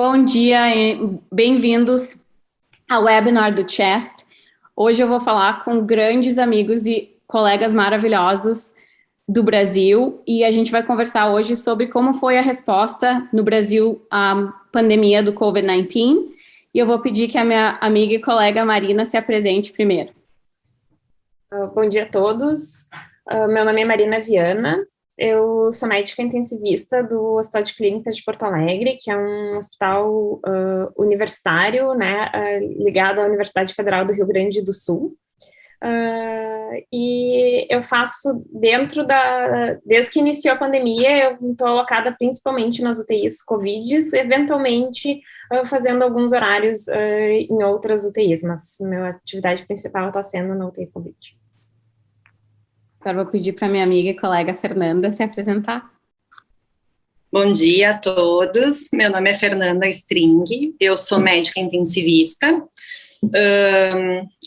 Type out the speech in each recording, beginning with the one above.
Bom dia e bem-vindos ao webinar do CHEST. Hoje eu vou falar com grandes amigos e colegas maravilhosos do Brasil e a gente vai conversar hoje sobre como foi a resposta no Brasil à pandemia do COVID-19 e eu vou pedir que a minha amiga e colega Marina se apresente primeiro. Bom dia a todos, meu nome é Marina Viana, eu sou médica intensivista do Hospital de Clínicas de Porto Alegre, que é um hospital universitário, né, ligado à Universidade Federal do Rio Grande do Sul. E eu faço desde que iniciou a pandemia, eu estou alocada principalmente nas UTIs Covid, eventualmente fazendo alguns horários em outras UTIs, mas minha atividade principal está sendo na UTI Covid. Agora vou pedir para minha amiga e colega Fernanda se apresentar. Bom dia a todos, meu nome é Fernanda String, eu sou médica intensivista,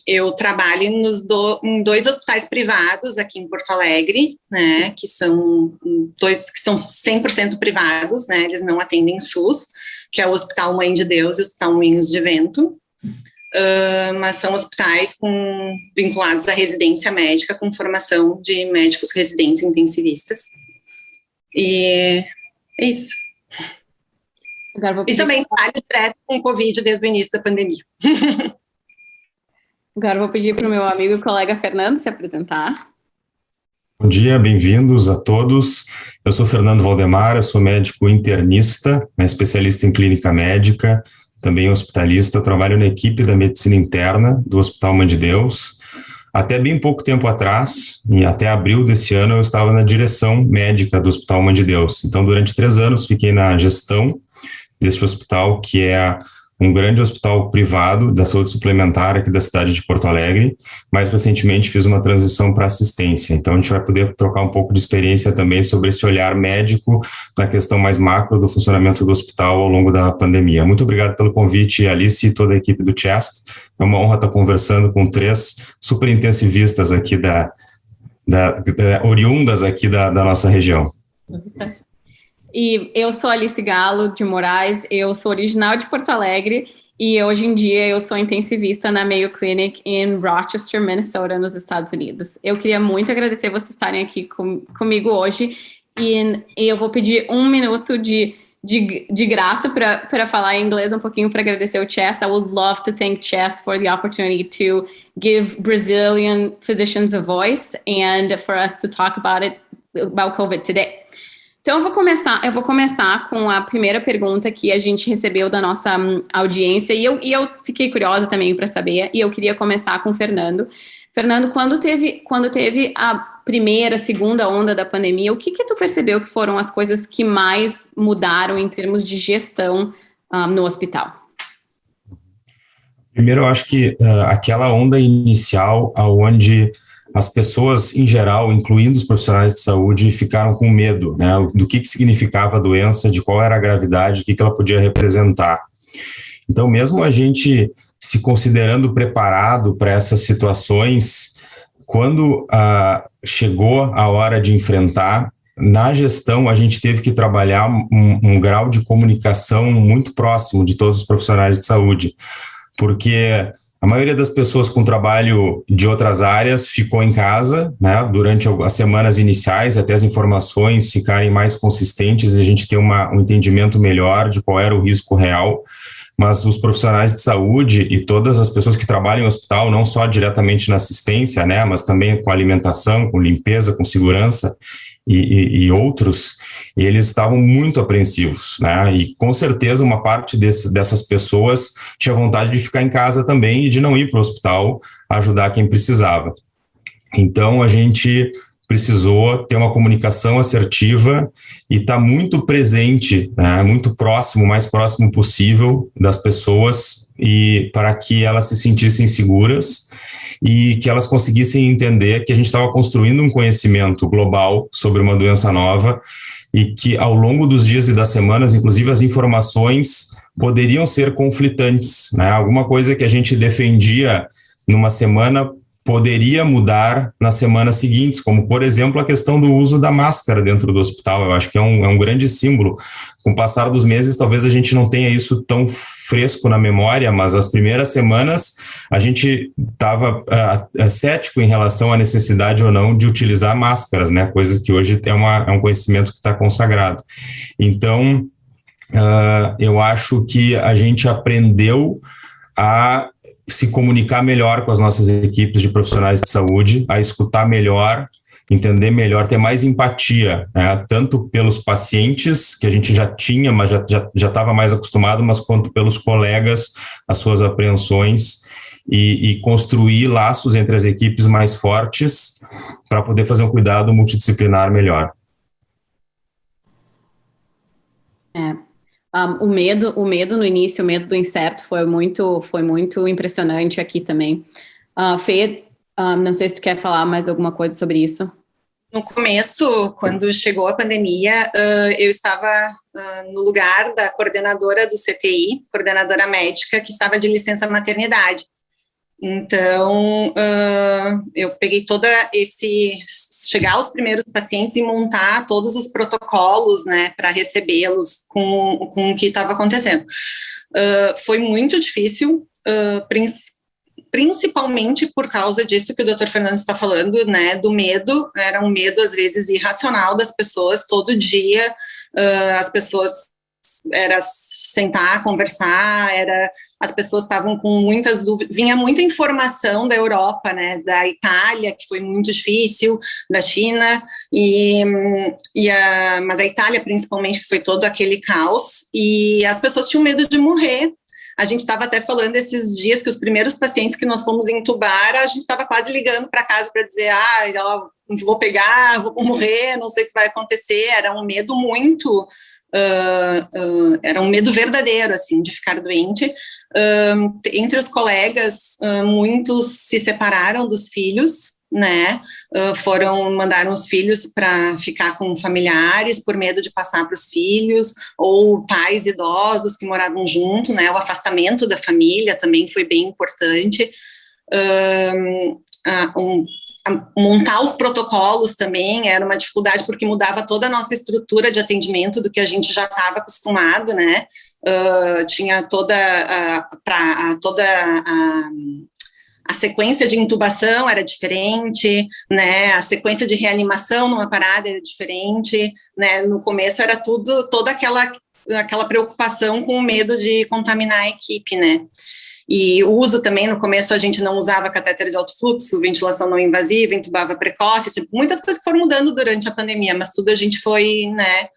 eu trabalho em dois hospitais privados aqui em Porto Alegre, né, que são 100% privados, né, eles não atendem SUS, que é o Hospital Mãe de Deus e o Hospital Moinhos de Vento, mas são hospitais vinculados à residência médica com formação de médicos residentes intensivistas. E é isso. E também trabalho direto com Covid desde o início da pandemia. Agora vou pedir para o meu amigo e colega Fernando se apresentar. Bom dia, bem-vindos a todos. Eu sou Fernando Valdemar, eu sou médico internista, especialista em clínica médica, também hospitalista. Eu trabalho na equipe da medicina interna do Hospital Mãe de Deus. Até bem pouco tempo atrás, até abril desse ano, eu estava na direção médica do Hospital Mãe de Deus. Então, durante 3 anos, fiquei na gestão desse hospital, que é um grande hospital privado da saúde suplementar aqui da cidade de Porto Alegre. Mais recentemente fiz uma transição para assistência, então a gente vai poder trocar um pouco de experiência também sobre esse olhar médico na questão mais macro do funcionamento do hospital ao longo da pandemia. Muito obrigado pelo convite, Alice e toda a equipe do CHEST. É uma honra estar conversando com 3 super intensivistas aqui oriundas aqui da nossa região. E eu sou Alice Galo de Moraes, eu sou original de Porto Alegre e hoje em dia eu sou intensivista na Mayo Clinic em Rochester, Minnesota, nos Estados Unidos. Eu queria muito agradecer vocês estarem aqui comigo hoje e eu vou pedir 1 minuto de graça para falar em inglês um pouquinho para agradecer o CHEST. I would love to thank CHEST for the opportunity to give Brazilian physicians a voice and for us to talk about COVID today. Então, eu vou começar com a primeira pergunta que a gente recebeu da nossa audiência, e eu fiquei curiosa também para saber, e eu queria começar com o Fernando. Fernando, quando teve a primeira, segunda onda da pandemia, o que tu percebeu que foram as coisas que mais mudaram em termos de gestão no hospital? Primeiro, eu acho que aquela onda inicial, onde as pessoas, em geral, incluindo os profissionais de saúde, ficaram com medo, né, do que significava a doença, de qual era a gravidade, o que ela podia representar. Então, mesmo a gente se considerando preparado para essas situações, quando chegou a hora de enfrentar, na gestão a gente teve que trabalhar um grau de comunicação muito próximo de todos os profissionais de saúde, porque a maioria das pessoas com trabalho de outras áreas ficou em casa, né, durante as semanas iniciais, até as informações ficarem mais consistentes e a gente ter um entendimento melhor de qual era o risco real. Mas os profissionais de saúde e todas as pessoas que trabalham em hospital, não só diretamente na assistência, né, mas também com alimentação, com limpeza, com segurança e outros, eles estavam muito apreensivos, né? E com certeza uma parte dessas pessoas tinha vontade de ficar em casa também e de não ir para o hospital ajudar quem precisava. Então a gente precisou ter uma comunicação assertiva e estar muito presente, né, muito próximo, o mais próximo possível das pessoas, e para que elas se sentissem seguras e que elas conseguissem entender que a gente estava construindo um conhecimento global sobre uma doença nova e que ao longo dos dias e das semanas, inclusive as informações poderiam ser conflitantes, né? Alguma coisa que a gente defendia numa semana poderia mudar nas semanas seguintes, como, por exemplo, a questão do uso da máscara dentro do hospital. Eu acho que é um grande símbolo. Com o passar dos meses, talvez a gente não tenha isso tão fresco na memória, mas as primeiras semanas a gente estava cético em relação à necessidade ou não de utilizar máscaras, né? Coisas que hoje é um conhecimento que está consagrado. Então, eu acho que a gente aprendeu a se comunicar melhor com as nossas equipes de profissionais de saúde, a escutar melhor, entender melhor, ter mais empatia, né? Tanto pelos pacientes, que a gente já tinha, mas já estava mais acostumado, mas quanto pelos colegas, as suas apreensões, e construir laços entre as equipes mais fortes para poder fazer um cuidado multidisciplinar melhor. O medo no início, o medo do incerto foi muito impressionante aqui também. Fê, não sei se tu quer falar mais alguma coisa sobre isso. No começo, quando chegou a pandemia, eu estava no lugar da coordenadora do CTI, coordenadora médica, que estava de licença maternidade. Então, eu peguei chegar aos primeiros pacientes e montar todos os protocolos, né, para recebê-los com o que estava acontecendo. Foi muito difícil, principalmente por causa disso que o Dr. Fernando está falando, né, do medo. Era um medo, às vezes, irracional das pessoas. Todo dia, as pessoas era sentar, conversar, as pessoas estavam com muitas dúvidas, vinha muita informação da Europa, né, da Itália, que foi muito difícil, da China, mas a Itália, principalmente, que foi todo aquele caos, e as pessoas tinham medo de morrer. A gente estava até falando esses dias que os primeiros pacientes que nós fomos entubar, a gente estava quase ligando para casa para dizer, vou pegar, vou morrer, não sei o que vai acontecer. Era um medo muito... era um medo verdadeiro, assim, de ficar doente. Entre os colegas, muitos se separaram dos filhos, né, mandaram os filhos para ficar com familiares por medo de passar para os filhos, ou pais idosos que moravam junto, né, o afastamento da família também foi bem importante. Montar os protocolos também era uma dificuldade, porque mudava toda a nossa estrutura de atendimento do que a gente já estava acostumado, né? Tinha toda a sequência de intubação era diferente, né? A sequência de reanimação numa parada era diferente, né? No começo era toda aquela preocupação com o medo de contaminar a equipe, né? E o uso também, no começo a gente não usava catéter de alto fluxo, ventilação não invasiva, intubava precoce, muitas coisas que foram mudando durante a pandemia, mas tudo a gente foi, né,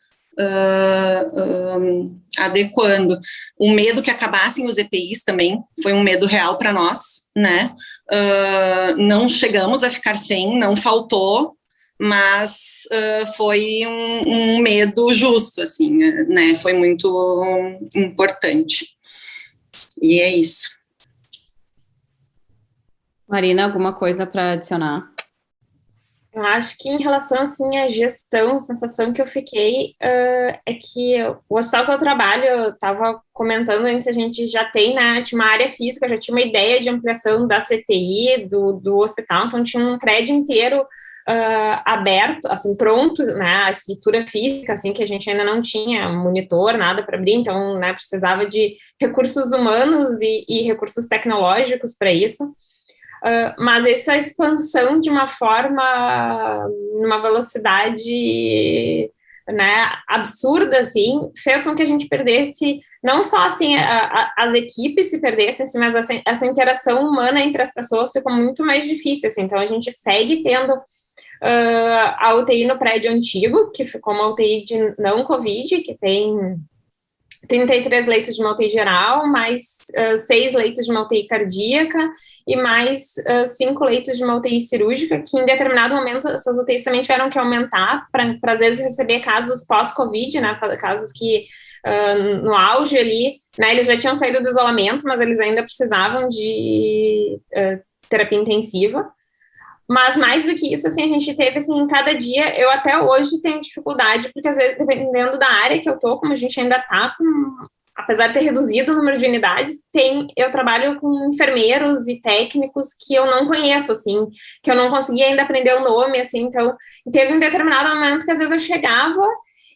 adequando. O medo que acabassem os EPIs também foi um medo real para nós, né, não chegamos a ficar sem, não faltou, mas foi um medo justo, assim, né, foi muito importante. E é isso. Marina, alguma coisa para adicionar? Eu acho que em relação, assim, à gestão, a sensação que eu fiquei é que o hospital que eu trabalho, eu estava comentando antes, a gente já tem, né, tinha uma área física, já tinha uma ideia de ampliação da CTI, do hospital, então tinha um prédio inteiro aberto, assim, pronto, né, a estrutura física, assim, que a gente ainda não tinha monitor, nada para abrir, então, né, precisava de recursos humanos e recursos tecnológicos para isso. Mas essa expansão de uma forma, numa velocidade, né, absurda, assim, fez com que a gente perdesse, não só, assim, as equipes se perdessem, assim, mas essa interação humana entre as pessoas ficou muito mais difícil, assim, então a gente segue tendo a UTI no prédio antigo, que ficou uma UTI de não Covid, que tem 33 leitos de uma UTI geral, mais 6 leitos de uma UTI cardíaca e mais 5 leitos de uma UTI cirúrgica, que em determinado momento essas UTIs também tiveram que aumentar para às vezes receber casos pós-Covid, né, casos que no auge ali, né, eles já tinham saído do isolamento, mas eles ainda precisavam de terapia intensiva. Mas mais do que isso, assim, a gente teve, assim, em cada dia, eu até hoje tenho dificuldade, porque às vezes, dependendo da área que eu tô, como a gente ainda tá com apesar de ter reduzido o número de unidades, eu trabalho com enfermeiros e técnicos que eu não conheço, assim, que eu não conseguia ainda aprender o nome, assim, então, teve um determinado momento que às vezes eu chegava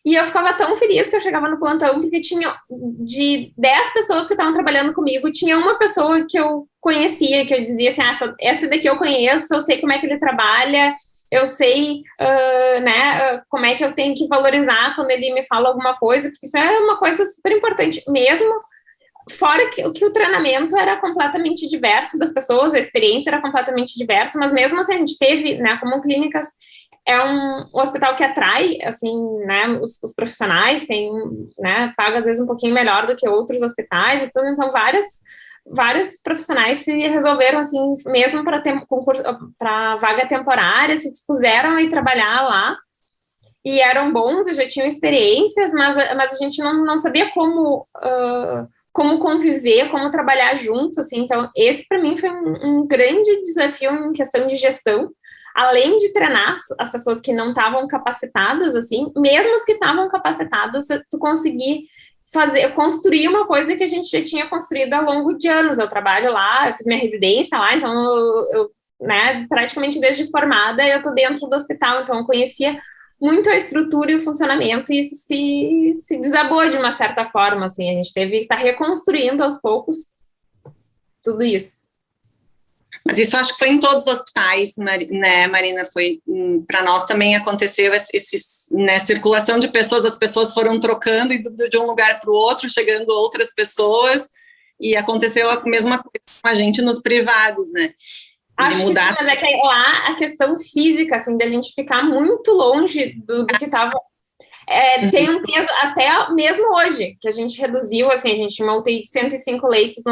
e eu ficava tão feliz que eu chegava no plantão, porque tinha, de 10 pessoas que estavam trabalhando comigo, tinha uma pessoa que eu conhecia, que eu dizia assim, essa daqui eu conheço, eu sei como é que ele trabalha, eu sei, como é que eu tenho que valorizar quando ele me fala alguma coisa, porque isso é uma coisa super importante, mesmo fora que o treinamento era completamente diverso das pessoas, a experiência era completamente diversa, mas mesmo assim a gente teve, né, como clínicas, é um hospital que atrai, assim, né, os profissionais, tem, né, paga às vezes um pouquinho melhor do que outros hospitais e tudo, então vários profissionais se resolveram, assim, mesmo para ter concurso, para vaga temporária, se dispuseram a ir trabalhar lá, e eram bons, e já tinham experiências, mas a gente não sabia como conviver, como trabalhar junto, assim, então esse para mim foi um grande desafio em questão de gestão, além de treinar as pessoas que não estavam capacitadas, assim, mesmo as que estavam capacitadas, tu conseguir construir uma coisa que a gente já tinha construído ao longo de anos. Eu trabalho lá, eu fiz minha residência lá, então eu né, praticamente desde formada eu tô dentro do hospital, então eu conhecia muito a estrutura e o funcionamento, e isso se desabou de uma certa forma, assim, a gente teve que estar reconstruindo aos poucos tudo isso. Mas isso acho que foi em todos os hospitais, né, Marina? Foi para nós também aconteceu né, circulação de pessoas, as pessoas foram trocando de um lugar para o outro, chegando outras pessoas, e aconteceu a mesma coisa com a gente nos privados, né? Acho que sim, mas é que lá a questão física, assim, da gente ficar muito longe do que estava. Tem um peso, até mesmo hoje, que a gente reduziu, assim, a gente tinha uma UTI de 105 leitos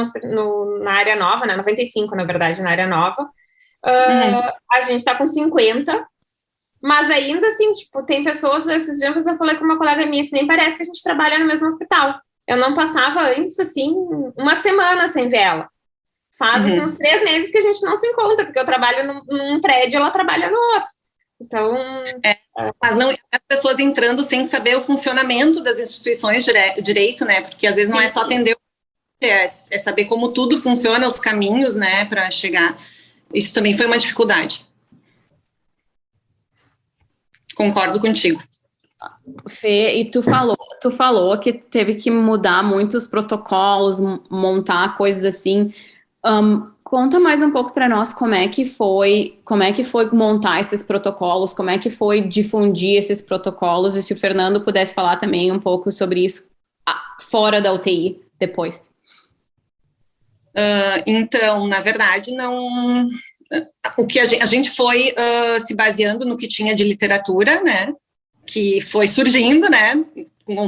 na área nova, né, 95, na verdade, na área nova, a gente tá com 50, mas ainda, assim, tipo, tem pessoas, esses dias eu falei com uma colega minha, assim, nem parece que a gente trabalha no mesmo hospital, eu não passava antes, assim, uma semana sem ver ela, faz, assim, uns 3 meses que a gente não se encontra, porque eu trabalho num prédio, ela trabalha no outro. Então... Mas não as pessoas entrando sem saber o funcionamento das instituições de direito, né? Porque às vezes não é só atender, é saber como tudo funciona, os caminhos, né, para chegar. Isso também foi uma dificuldade. Concordo contigo. Fê, e tu falou que teve que mudar muitos protocolos, montar coisas assim. Conta mais um pouco para nós como é que foi montar esses protocolos, como é que foi difundir esses protocolos, e se o Fernando pudesse falar também um pouco sobre isso fora da UTI depois. Então, na verdade, não. O que a gente foi se baseando no que tinha de literatura, né? Que foi surgindo, né?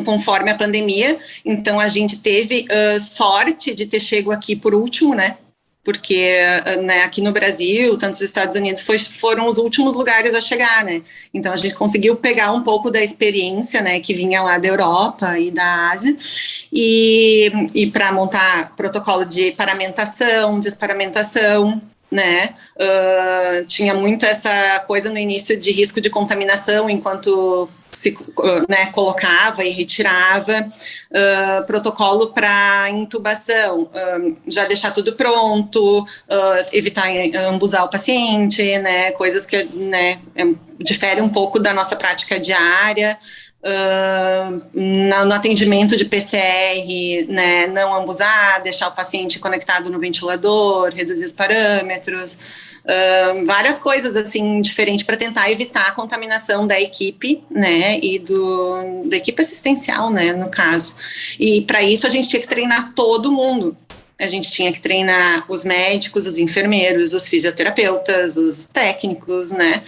Conforme a pandemia. Então, a gente teve sorte de ter chego aqui por último, né? Porque né, aqui no Brasil, tanto os Estados Unidos, foram os últimos lugares a chegar, né? Então, a gente conseguiu pegar um pouco da experiência, né, que vinha lá da Europa e da Ásia, e para montar protocolo de paramentação, desparamentação, né? Tinha muito essa coisa no início de risco de contaminação enquanto se né, colocava e retirava, protocolo para intubação, já deixar tudo pronto, evitar ambusar o paciente, né, coisas que né, diferem um pouco da nossa prática diária. No atendimento de PCR, né, não ambusar, deixar o paciente conectado no ventilador, reduzir os parâmetros, várias coisas assim diferentes para tentar evitar a contaminação da equipe, né, e da equipe assistencial, né, no caso. E para isso a gente tinha que treinar todo mundo. A gente tinha que treinar os médicos, os enfermeiros, os fisioterapeutas, os técnicos, né?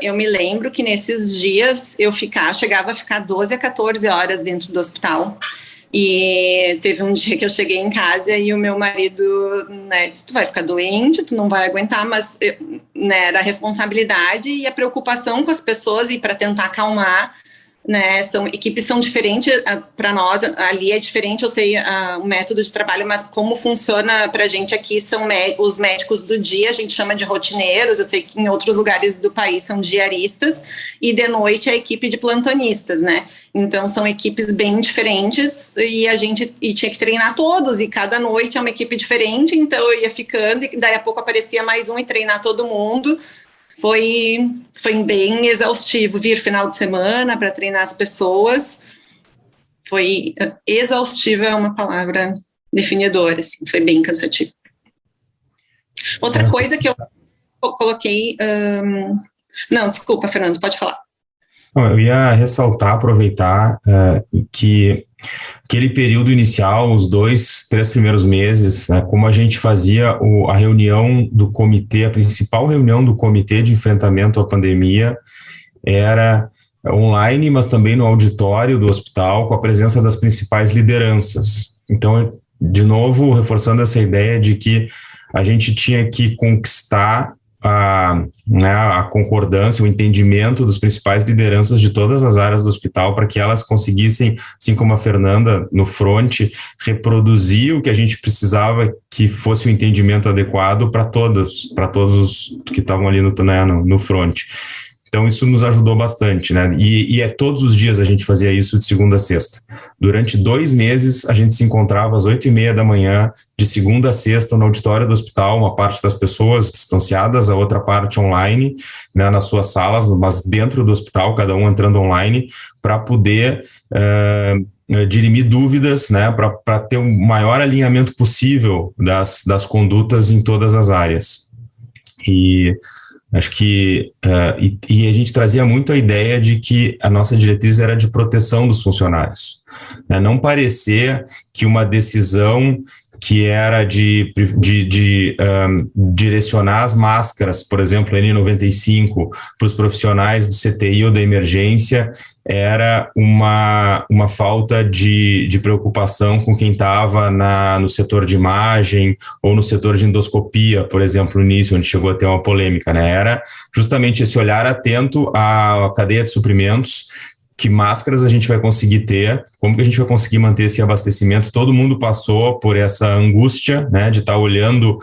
Eu me lembro que nesses dias eu chegava a ficar 12 a 14 horas dentro do hospital. E teve um dia que eu cheguei em casa e o meu marido, né, disse, tu vai ficar doente, tu não vai aguentar, mas né, era a responsabilidade e a preocupação com as pessoas e para tentar acalmar, né, equipes são diferentes para nós, ali é diferente, eu sei o método de trabalho, mas como funciona para a gente aqui são os médicos do dia, a gente chama de rotineiros, eu sei que em outros lugares do país são diaristas, e de noite é a equipe de plantonistas, né, então são equipes bem diferentes, e a gente tinha que treinar todos, e cada noite é uma equipe diferente, então eu ia ficando, e daí a pouco aparecia mais um e treinar todo mundo. Foi bem exaustivo vir final de semana para treinar as pessoas. Foi exaustivo, é uma palavra definidora, assim, foi bem cansativo. Outra coisa que eu coloquei... Não, desculpa, Fernando, pode falar. Eu ia ressaltar, aproveitar que aquele período inicial, os 2-3 primeiros meses, né, como a gente fazia a reunião do comitê, a principal reunião do comitê de enfrentamento à pandemia era online, mas também no auditório do hospital, com a presença das principais lideranças. Então, de novo, reforçando essa ideia de que a gente tinha que conquistar a concordância, o entendimento dos principais lideranças de todas as áreas do hospital para que elas conseguissem, assim como a Fernanda no front, reproduzir o que a gente precisava que fosse o entendimento adequado para todos que estavam ali no front. Então, isso nos ajudou bastante, né? E todos os dias a gente fazia isso de segunda a sexta. Durante 2 meses, a gente se encontrava às 8h30 da manhã, de segunda a sexta, no auditório do hospital, uma parte das pessoas distanciadas, a outra parte online, né, nas suas salas, mas dentro do hospital, cada um entrando online, para poder dirimir dúvidas, né, para ter o maior alinhamento possível das condutas em todas as áreas. E acho que e a gente trazia muito a ideia de que a nossa diretriz era de proteção dos funcionários, né? Não parecer que uma decisão que era de direcionar as máscaras, por exemplo, N95, para os profissionais do CTI ou da emergência, era uma falta de preocupação com quem estava no setor de imagem ou no setor de endoscopia, por exemplo, no início, onde chegou a ter uma polêmica, né? Era justamente esse olhar atento à cadeia de suprimentos. Que máscaras a gente vai conseguir ter, como que a gente vai conseguir manter esse abastecimento. Todo mundo passou por essa angústia, né, de estar olhando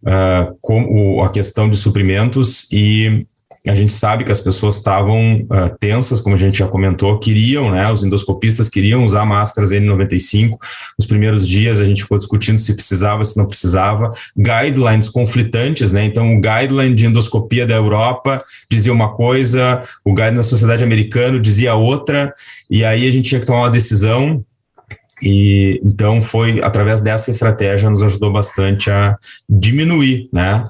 a questão de suprimentos, e a gente sabe que as pessoas estavam tensas, como a gente já comentou, queriam, né, os endoscopistas queriam usar máscaras N95. Nos primeiros dias a gente ficou discutindo se precisava, se não precisava, guidelines conflitantes, né, então o guideline de endoscopia da Europa dizia uma coisa, o guideline da sociedade americana dizia outra, e aí a gente tinha que tomar uma decisão. E então foi através dessa estratégia, nos ajudou bastante a diminuir, né?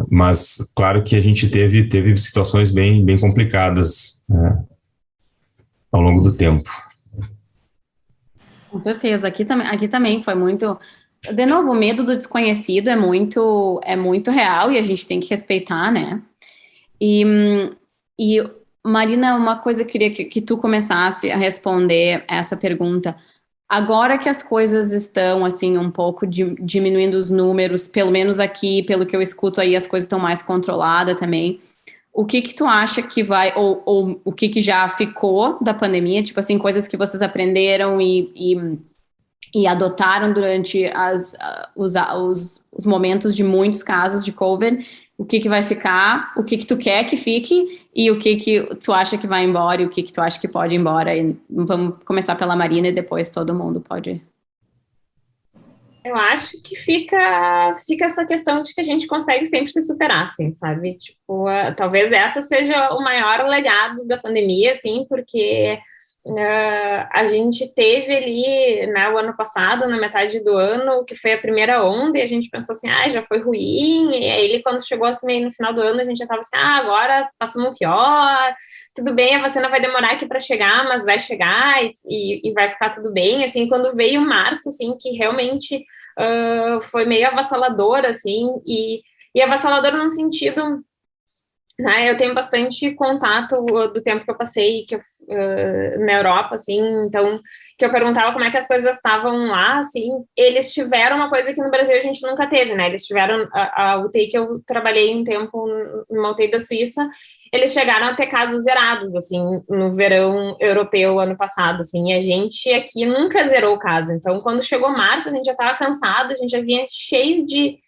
Mas claro que a gente teve situações bem complicadas, né, ao longo do tempo. Com certeza, aqui também foi muito. De novo, o medo do desconhecido é muito real e a gente tem que respeitar, né? E Marina, uma coisa que eu queria que tu começasse a responder essa pergunta. Agora que as coisas estão, assim, um pouco diminuindo os números, pelo menos aqui, pelo que eu escuto aí, as coisas estão mais controladas também. O que tu acha que vai, ou o que já ficou da pandemia? Tipo assim, coisas que vocês aprenderam e adotaram durante os momentos de muitos casos de COVID. O que vai ficar, o que tu quer que fique e o que tu acha que vai embora e o que tu acha que pode ir embora. E vamos começar pela Marina e depois todo mundo pode. Eu acho que fica essa questão de que a gente consegue sempre se superar, assim, sabe? Tipo, talvez essa seja o maior legado da pandemia, assim, porque a gente teve ali, né, o ano passado, na metade do ano, que foi a primeira onda, e a gente pensou assim, já foi ruim, e aí quando chegou assim, meio no final do ano, a gente já estava assim, agora passamos o pior, tudo bem, a vacina vai demorar aqui para chegar, mas vai chegar e vai ficar tudo bem, assim, quando veio março, assim, que realmente foi meio avassalador, assim, e avassalador num sentido né, eu tenho bastante contato do tempo que eu passei na Europa, assim, então, que eu perguntava como é que as coisas estavam lá, assim, eles tiveram uma coisa que no Brasil a gente nunca teve, né, eles tiveram a UTI que eu trabalhei um tempo numa UTI da Suíça, eles chegaram a ter casos zerados, assim, no verão europeu ano passado, assim, e a gente aqui nunca zerou o caso, então, quando chegou março, a gente já estava cansado, a gente já vinha cheio de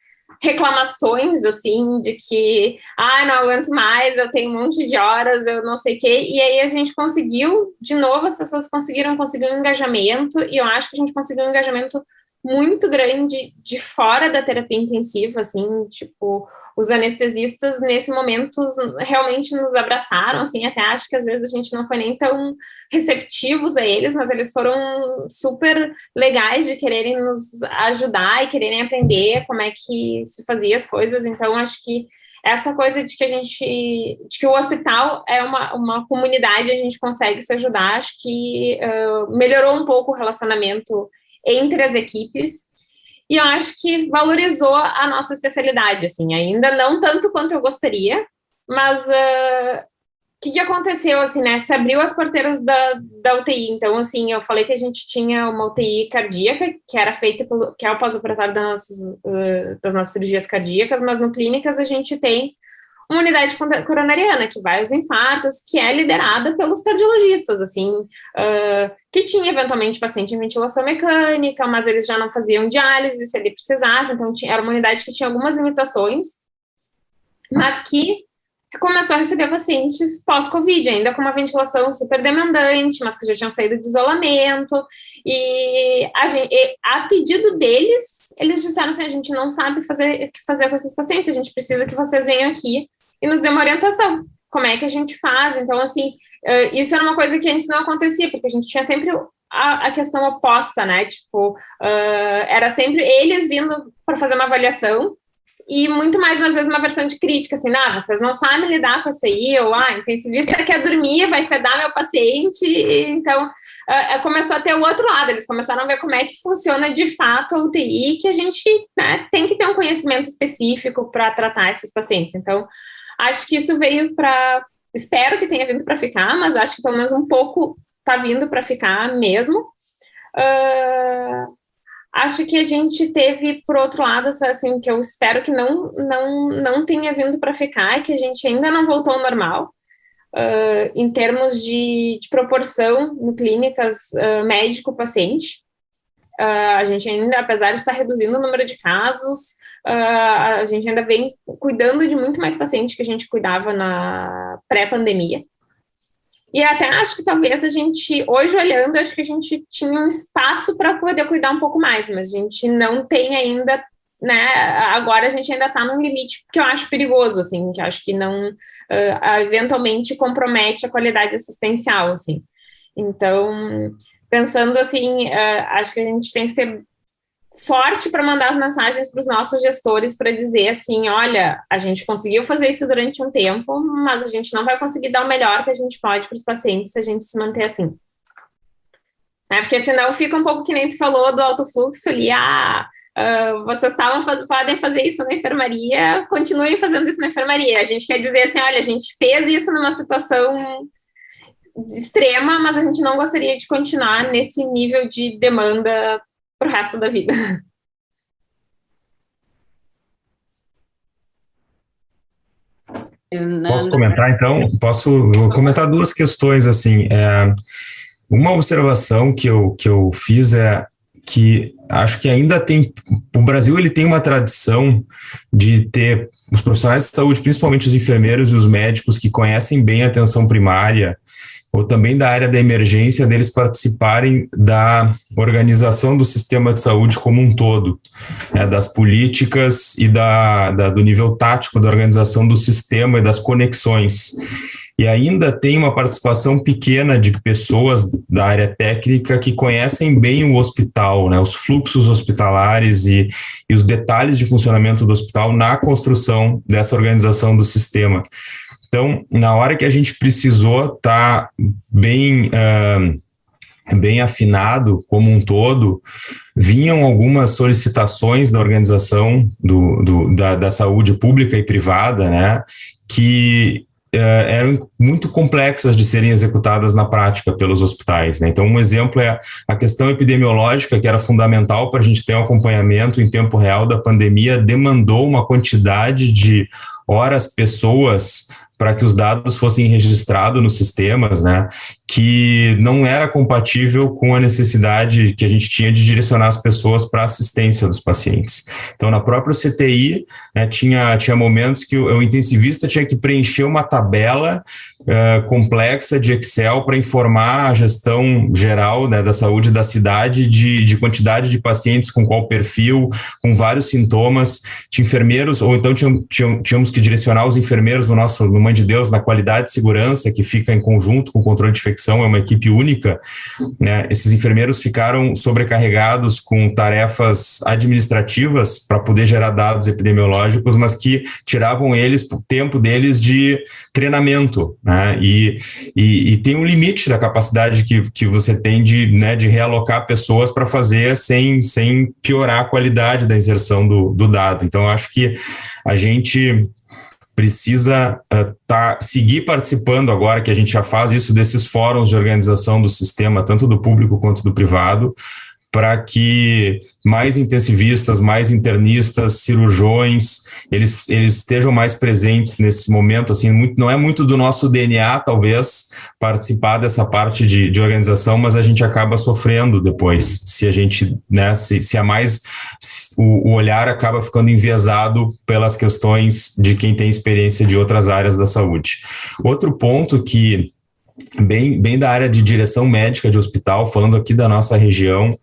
reclamações, assim, de que, não aguento mais, eu tenho um monte de horas, eu não sei o quê, e aí a gente conseguiu, de novo, as pessoas conseguiram um engajamento, e eu acho que a gente conseguiu um engajamento muito grande de fora da terapia intensiva, assim, tipo, os anestesistas, nesse momento, realmente nos abraçaram, assim, até acho que às vezes a gente não foi nem tão receptivos a eles, mas eles foram super legais de quererem nos ajudar e quererem aprender como é que se fazia as coisas, então acho que essa coisa de que o hospital é uma comunidade, a gente consegue se ajudar, acho que melhorou um pouco o relacionamento entre as equipes, e eu acho que valorizou a nossa especialidade, assim, ainda não tanto quanto eu gostaria, mas o que aconteceu, assim, né, se abriu as porteiras da UTI, então, assim, eu falei que a gente tinha uma UTI cardíaca, que era feita que é o pós-operatório das nossas cirurgias cardíacas, mas no clínicas a gente tem uma unidade coronariana, que vai aos infartos, que é liderada pelos cardiologistas, assim, que tinha eventualmente paciente em ventilação mecânica, mas eles já não faziam diálise se ele precisasse, então era uma unidade que tinha algumas limitações, mas que começou a receber pacientes pós-Covid, ainda com uma ventilação super demandante, mas que já tinham saído de isolamento, e a pedido deles, eles disseram assim, a gente não sabe o que fazer com esses pacientes, a gente precisa que vocês venham aqui e nos dê uma orientação, como é que a gente faz, então, assim, isso era uma coisa que antes não acontecia, porque a gente tinha sempre a questão oposta, né, tipo, era sempre eles vindo para fazer uma avaliação, e muito mais, às vezes, uma versão de crítica, assim, vocês não sabem lidar com isso aí, ou, intensivista quer dormir, vai sedar meu paciente, então, começou a ter o outro lado, eles começaram a ver como é que funciona de fato a UTI, que a gente, né, tem que ter um conhecimento específico para tratar esses pacientes, então, acho que isso veio espero que tenha vindo para ficar, mas acho que pelo menos um pouco está vindo para ficar mesmo. Acho que a gente teve, por outro lado, assim, que eu espero que não tenha vindo para ficar, que a gente ainda não voltou ao normal, em termos de proporção no clínicas médico-paciente. A gente ainda, apesar de estar reduzindo o número de casos, a gente ainda vem cuidando de muito mais pacientes que a gente cuidava na pré-pandemia. E até acho que talvez a gente, hoje olhando, acho que a gente tinha um espaço para poder cuidar um pouco mais, mas a gente não tem ainda, né, agora a gente ainda está num limite que eu acho perigoso, assim, que eu acho que não, eventualmente compromete a qualidade assistencial, assim. Então, pensando assim, acho que a gente tem que ser forte para mandar as mensagens para os nossos gestores para dizer assim, olha, a gente conseguiu fazer isso durante um tempo, mas a gente não vai conseguir dar o melhor que a gente pode para os pacientes se a gente se manter assim. Porque senão fica um pouco que nem tu falou do alto fluxo ali, vocês podem fazer isso na enfermaria, continuem fazendo isso na enfermaria. A gente quer dizer assim, olha, a gente fez isso numa situação extrema, mas a gente não gostaria de continuar nesse nível de demanda para o resto da vida. Posso comentar, então? Vou comentar duas questões, assim. Uma observação que eu fiz é que acho que ainda tem... O Brasil, ele tem uma tradição de ter os profissionais de saúde, principalmente os enfermeiros e os médicos, que conhecem bem a atenção primária, ou também da área da emergência, deles participarem da organização do sistema de saúde como um todo, né, das políticas e do nível tático da organização do sistema e das conexões. E ainda tem uma participação pequena de pessoas da área técnica que conhecem bem o hospital, né, os fluxos hospitalares e os detalhes de funcionamento do hospital na construção dessa organização do sistema. Então, na hora que a gente precisou estar bem afinado como um todo, vinham algumas solicitações da organização da saúde pública e privada, né, que eram muito complexas de serem executadas na prática pelos hospitais, né? Então, um exemplo é a questão epidemiológica, que era fundamental para a gente ter um acompanhamento em tempo real da pandemia, demandou uma quantidade de horas, pessoas, para que os dados fossem registrados nos sistemas, né, que não era compatível com a necessidade que a gente tinha de direcionar as pessoas para a assistência dos pacientes. Então, na própria CTI, né, tinha momentos que o intensivista tinha que preencher uma tabela complexa de Excel para informar a gestão geral, né, da saúde da cidade de quantidade de pacientes com qual perfil, com vários sintomas. Tinha enfermeiros, ou então tínhamos que direcionar os enfermeiros no Mãe de Deus, na qualidade e segurança, que fica em conjunto com o controle de infecção, é uma equipe única, né? Esses enfermeiros ficaram sobrecarregados com tarefas administrativas para poder gerar dados epidemiológicos, mas que tiravam o tempo deles de treinamento, né? E tem um limite da capacidade que você tem de realocar pessoas para fazer sem piorar a qualidade da inserção do dado. Então, eu acho que a gente precisa seguir participando agora, que a gente já faz isso, desses fóruns de organização do sistema, tanto do público quanto do privado, para que mais intensivistas, mais internistas, cirurgiões, eles estejam mais presentes nesse momento. Assim, não é muito do nosso DNA, talvez, participar dessa parte de organização, mas a gente acaba sofrendo depois, se a gente, né, se o olhar acaba ficando enviesado pelas questões de quem tem experiência de outras áreas da saúde. Outro ponto que bem da área de direção médica de hospital, falando aqui da nossa região,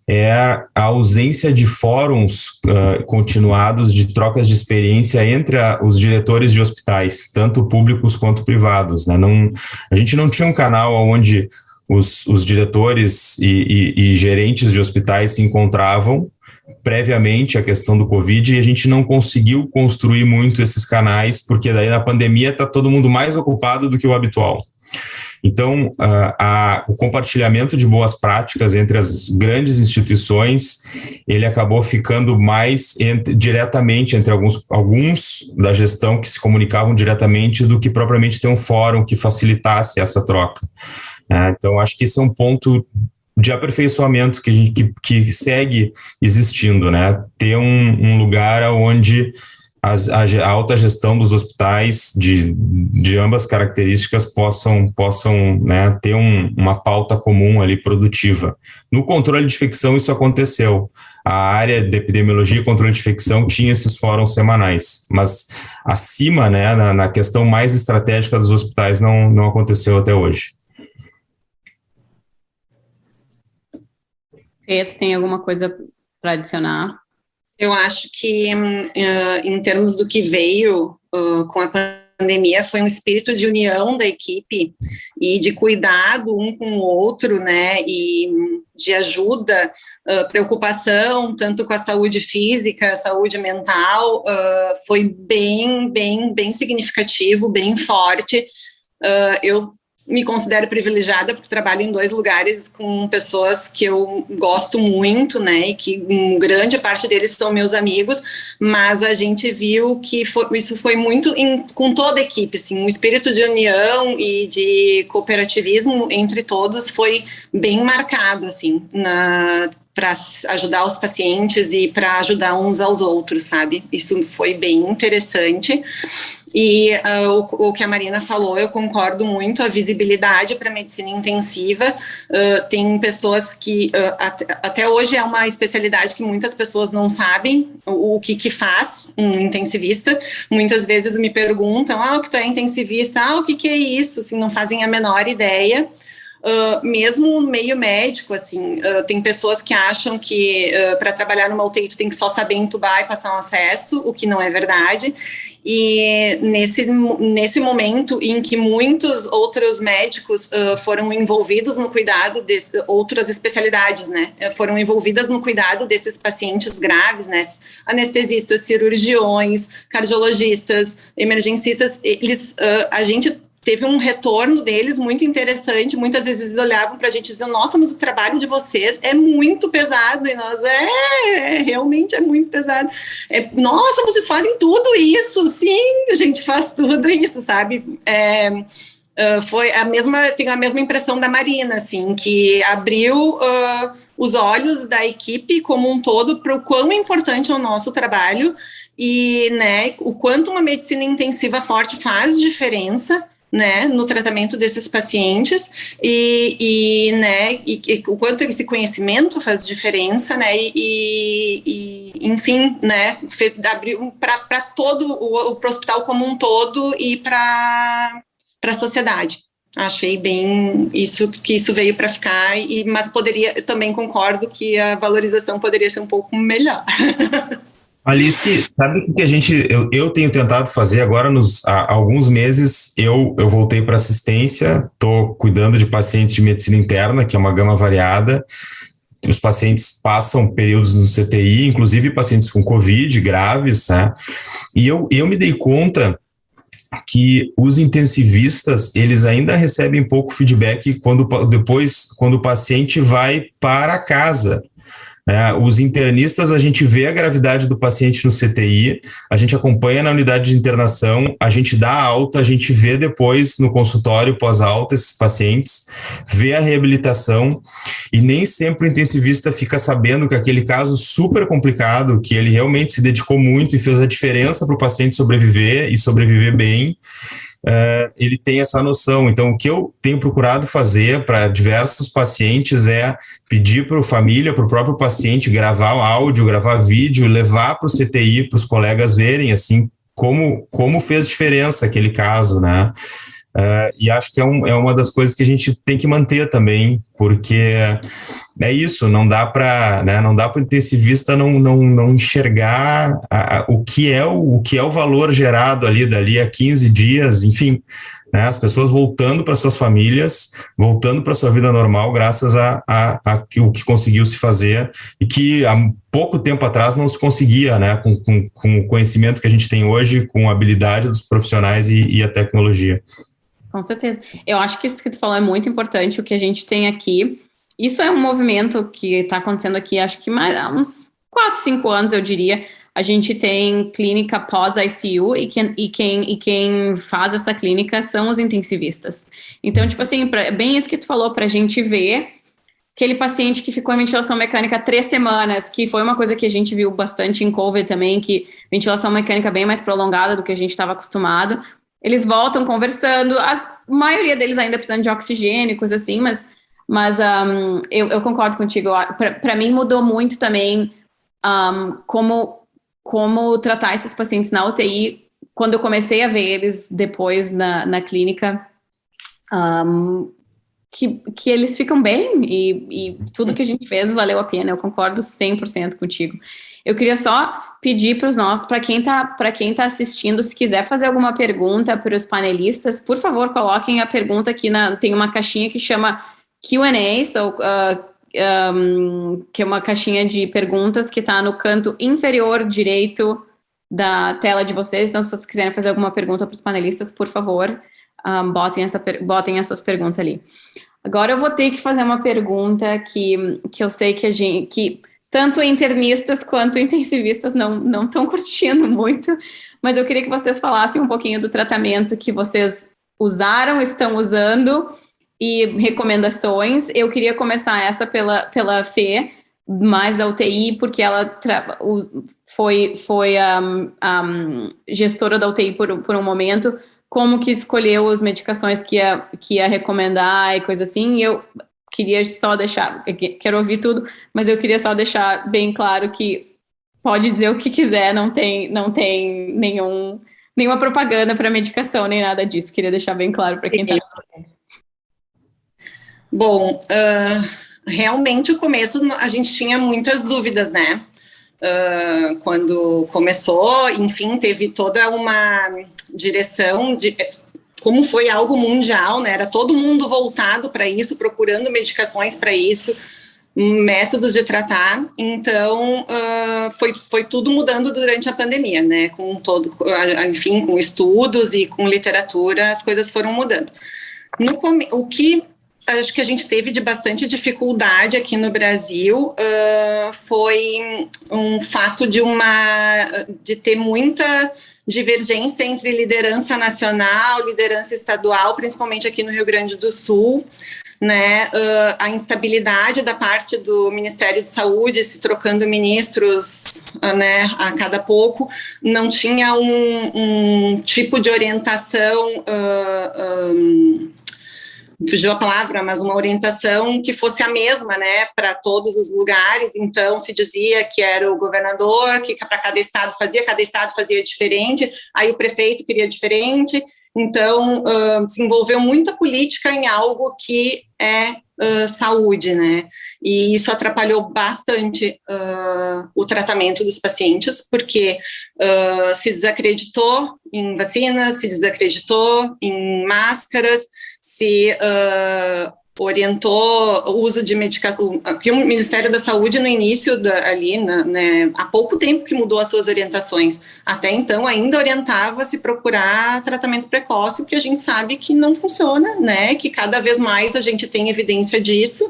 é a ausência de fóruns continuados de trocas de experiência entre os diretores de hospitais, tanto públicos quanto privados, né? A gente não tinha um canal onde os diretores e gerentes de hospitais se encontravam previamente à questão do Covid, e a gente não conseguiu construir muito esses canais, porque daí na pandemia está todo mundo mais ocupado do que o habitual. Então, o compartilhamento de boas práticas entre as grandes instituições, ele acabou ficando mais diretamente entre alguns da gestão que se comunicavam diretamente do que propriamente ter um fórum que facilitasse essa troca. Então, acho que esse é um ponto de aperfeiçoamento que segue existindo, né? Ter um lugar onde a alta gestão dos hospitais de ambas características possam né, ter uma pauta comum ali produtiva. No controle de infecção isso aconteceu. A área de epidemiologia e controle de infecção tinha esses fóruns semanais, mas acima, né, na questão mais estratégica dos hospitais não aconteceu até hoje. Pedro, tem alguma coisa para adicionar? Eu acho que, em termos do que veio com a pandemia, foi um espírito de união da equipe e de cuidado um com o outro, né, e de ajuda, preocupação, tanto com a saúde física, a saúde mental, foi bem significativo, bem forte. Eu me considero privilegiada porque trabalho em 2 lugares com pessoas que eu gosto muito, né, e que grande parte deles são meus amigos, mas a gente viu que isso foi muito com toda a equipe, assim, um espírito de união e de cooperativismo entre todos foi bem marcado, assim, para ajudar os pacientes e para ajudar uns aos outros, sabe? Isso foi bem interessante. E o que a Marina falou, eu concordo muito, a visibilidade para a medicina intensiva, tem pessoas que, até hoje é uma especialidade que muitas pessoas não sabem o que faz um intensivista, muitas vezes me perguntam, o que tu é intensivista, o que é isso, assim, não fazem a menor ideia. Mesmo no meio médico, assim, tem pessoas que acham que para trabalhar numa UTI tu tem que só saber entubar e passar um acesso, o que não é verdade. E nesse momento em que muitos outros médicos foram envolvidos no cuidado outras especialidades, né, foram envolvidas no cuidado desses pacientes graves, né, anestesistas, cirurgiões, cardiologistas, emergencistas, a gente teve um retorno deles muito interessante. Muitas vezes eles olhavam para a gente e diziam, nossa, mas o trabalho de vocês é muito pesado. E nós, realmente é muito pesado. Nossa, vocês fazem tudo isso? Sim, a gente faz tudo isso, sabe? Tenho a mesma impressão da Marina, assim, que abriu os olhos da equipe como um todo para o quão importante é o nosso trabalho e, né, o quanto uma medicina intensiva forte faz diferença, né, no tratamento desses pacientes e o quanto esse conhecimento faz diferença, né, enfim, né, abriu para todo o hospital como um todo e para a sociedade. Achei bem que isso veio para ficar, mas também concordo que a valorização poderia ser um pouco melhor. Alice, sabe o que eu tenho tentado fazer agora? Há alguns meses eu voltei para assistência, estou cuidando de pacientes de medicina interna, que é uma gama variada. Os pacientes passam períodos no CTI, inclusive pacientes com Covid graves, né? E eu me dei conta que os intensivistas, eles ainda recebem pouco feedback quando o paciente vai para casa. Os internistas, a gente vê a gravidade do paciente no CTI, a gente acompanha na unidade de internação, a gente dá alta, a gente vê depois no consultório pós-alta esses pacientes, vê a reabilitação e nem sempre o intensivista fica sabendo que aquele caso super complicado, que ele realmente se dedicou muito e fez a diferença para o paciente sobreviver e sobreviver bem, ele tem essa noção. Então, o que eu tenho procurado fazer para diversos pacientes é pedir para a família, para o próprio paciente, gravar áudio, gravar vídeo, levar para o CTI, para os colegas verem, assim, como fez diferença aquele caso, né? E acho que é uma das coisas que a gente tem que manter também, porque é isso, não dá para o intensivista não enxergar o que é o valor gerado dali a 15 dias, enfim, né, as pessoas voltando para suas famílias, voltando para sua vida normal, graças a o que conseguiu se fazer e que há pouco tempo atrás não se conseguia, né, com o conhecimento que a gente tem hoje, com a habilidade dos profissionais e a tecnologia. Com certeza. Eu acho que isso que tu falou é muito importante, o que a gente tem aqui. Isso é um movimento que está acontecendo aqui, acho que há uns 4, 5 anos, eu diria. A gente tem clínica pós-ICU e quem faz essa clínica são os intensivistas. Então, tipo assim, bem isso que tu falou, para a gente ver aquele paciente que ficou em ventilação mecânica 3 semanas, que foi uma coisa que a gente viu bastante em COVID também, que ventilação mecânica bem mais prolongada do que a gente estava acostumado. Eles voltam conversando, a maioria deles ainda precisando de oxigênio, coisa assim, mas eu concordo contigo. Para mim mudou muito também como tratar esses pacientes na UTI. Quando eu comecei a ver eles depois na clínica, que eles ficam bem e tudo que a gente fez valeu a pena. Eu concordo 100% contigo. Eu queria só pedir para quem tá assistindo, se quiser fazer alguma pergunta para os panelistas, por favor, coloquem a pergunta aqui, tem uma caixinha que chama Q&A, que é uma caixinha de perguntas que está no canto inferior direito da tela de vocês. Então, se vocês quiserem fazer alguma pergunta para os panelistas, por favor, botem as suas perguntas ali. Agora eu vou ter que fazer uma pergunta que eu sei que tanto internistas quanto intensivistas não estão curtindo muito, mas eu queria que vocês falassem um pouquinho do tratamento que vocês usaram, estão usando e recomendações. Eu queria começar essa pela Fê, mais da UTI, porque ela foi gestora da UTI por um momento. Como que escolheu as medicações que ia recomendar e coisa assim. E eu queria só deixar, quero ouvir tudo, mas eu queria só deixar bem claro que pode dizer o que quiser, não tem nenhuma propaganda para medicação, nem nada disso. Queria deixar bem claro para quem está. Bom, realmente o começo a gente tinha muitas dúvidas, né? Quando começou, enfim, teve toda uma direção de como foi algo mundial, né? Era todo mundo voltado para isso, procurando medicações para isso. métodos de tratar. Então, foi tudo mudando durante a pandemia, né? Enfim, com estudos e com literatura, as coisas foram mudando. O que acho que a gente teve de bastante dificuldade aqui no Brasil foi um fato de ter muita divergência entre liderança nacional, liderança estadual, principalmente aqui no Rio Grande do Sul, né, a instabilidade da parte do Ministério de Saúde, se trocando ministros, né, a cada pouco, não tinha um tipo de orientação, fugiu a palavra, mas uma orientação que fosse a mesma, né, para todos os lugares. Então se dizia que era o governador, que para cada estado fazia diferente, aí o prefeito queria diferente. Então, se envolveu muita política em algo que é saúde, né? E isso atrapalhou bastante o tratamento dos pacientes, porque se desacreditou em vacinas, se desacreditou em máscaras, se orientou o uso de medicação. Aqui o Ministério da Saúde, no início, né, há pouco tempo que mudou as suas orientações. Até então, ainda orientava se procurar tratamento precoce, porque a gente sabe que não funciona, né, que cada vez mais a gente tem evidência disso.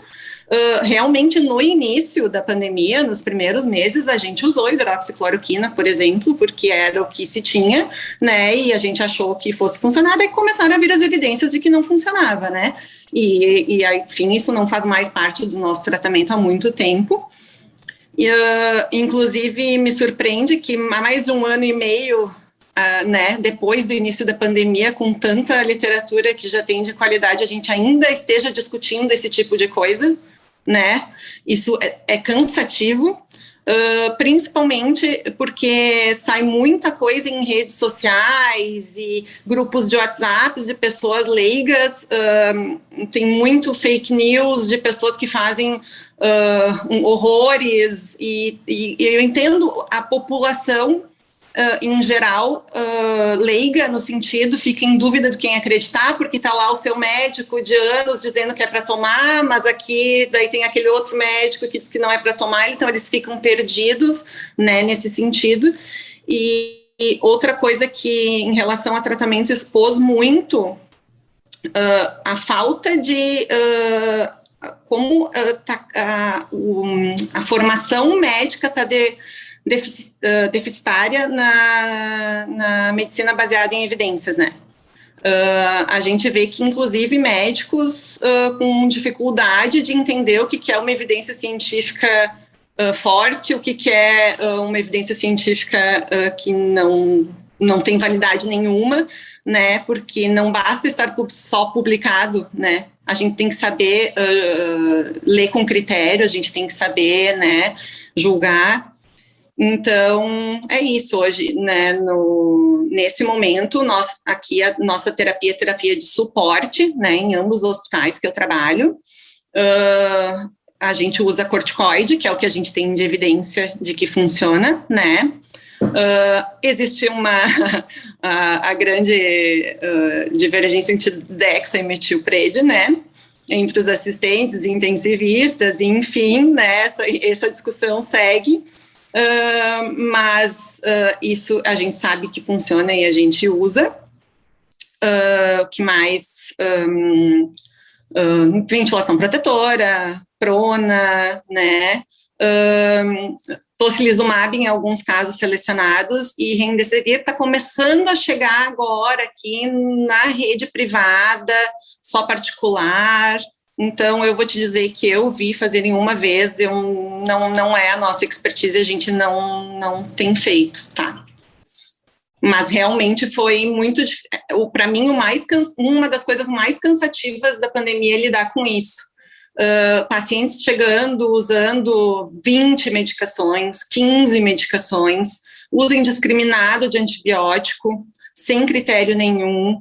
Realmente, no início da pandemia, nos primeiros meses, a gente usou hidroxicloroquina, por exemplo, porque era o que se tinha, né, e a gente achou que fosse funcionar, e começaram a vir as evidências de que não funcionava, né. E enfim, isso não faz mais parte do nosso tratamento há muito tempo. E, inclusive, me surpreende que há mais de 1 ano e meio, né, depois do início da pandemia, com tanta literatura que já tem de qualidade, a gente ainda esteja discutindo esse tipo de coisa, né? Isso é cansativo. Principalmente porque sai muita coisa em redes sociais e grupos de WhatsApp de pessoas leigas, tem muito fake news de pessoas que fazem horrores, e eu entendo a população em geral, leiga no sentido, fica em dúvida de quem acreditar, porque está lá o seu médico de anos dizendo que é para tomar, mas aqui daí tem aquele outro médico que diz que não é para tomar, então eles ficam perdidos, né, nesse sentido. E outra coisa que, em relação a tratamento, expôs muito a falta de como a formação médica está deficitária na medicina baseada em evidências, né? A gente vê que, inclusive, médicos com dificuldade de entender o que é uma evidência científica forte, o que é uma evidência científica que não tem validade nenhuma, né? Porque não basta estar só publicado, né? A gente tem que saber ler com critério, a gente tem que saber, né, julgar. Então, é isso hoje, né, nesse momento, a nossa terapia é terapia de suporte, né, em ambos os hospitais que eu trabalho. A gente usa corticoide, que é o que a gente tem de evidência de que funciona, né. Existe a grande divergência entre Dexa e metilpred, né, entre os assistentes e intensivistas, e, enfim, né, essa discussão segue. Mas isso a gente sabe que funciona e a gente usa. O que mais? Ventilação protetora, prona, né? Tocilizumab em alguns casos selecionados, e remdesivir está começando a chegar agora aqui na rede privada, só particular. Então, eu vou te dizer que eu vi fazerem uma vez, não é a nossa expertise, a gente não tem feito, tá? Mas realmente foi muito, para mim, uma das coisas mais cansativas da pandemia é lidar com isso. Pacientes chegando, usando 20 medicações, 15 medicações, uso indiscriminado de antibiótico, sem critério nenhum,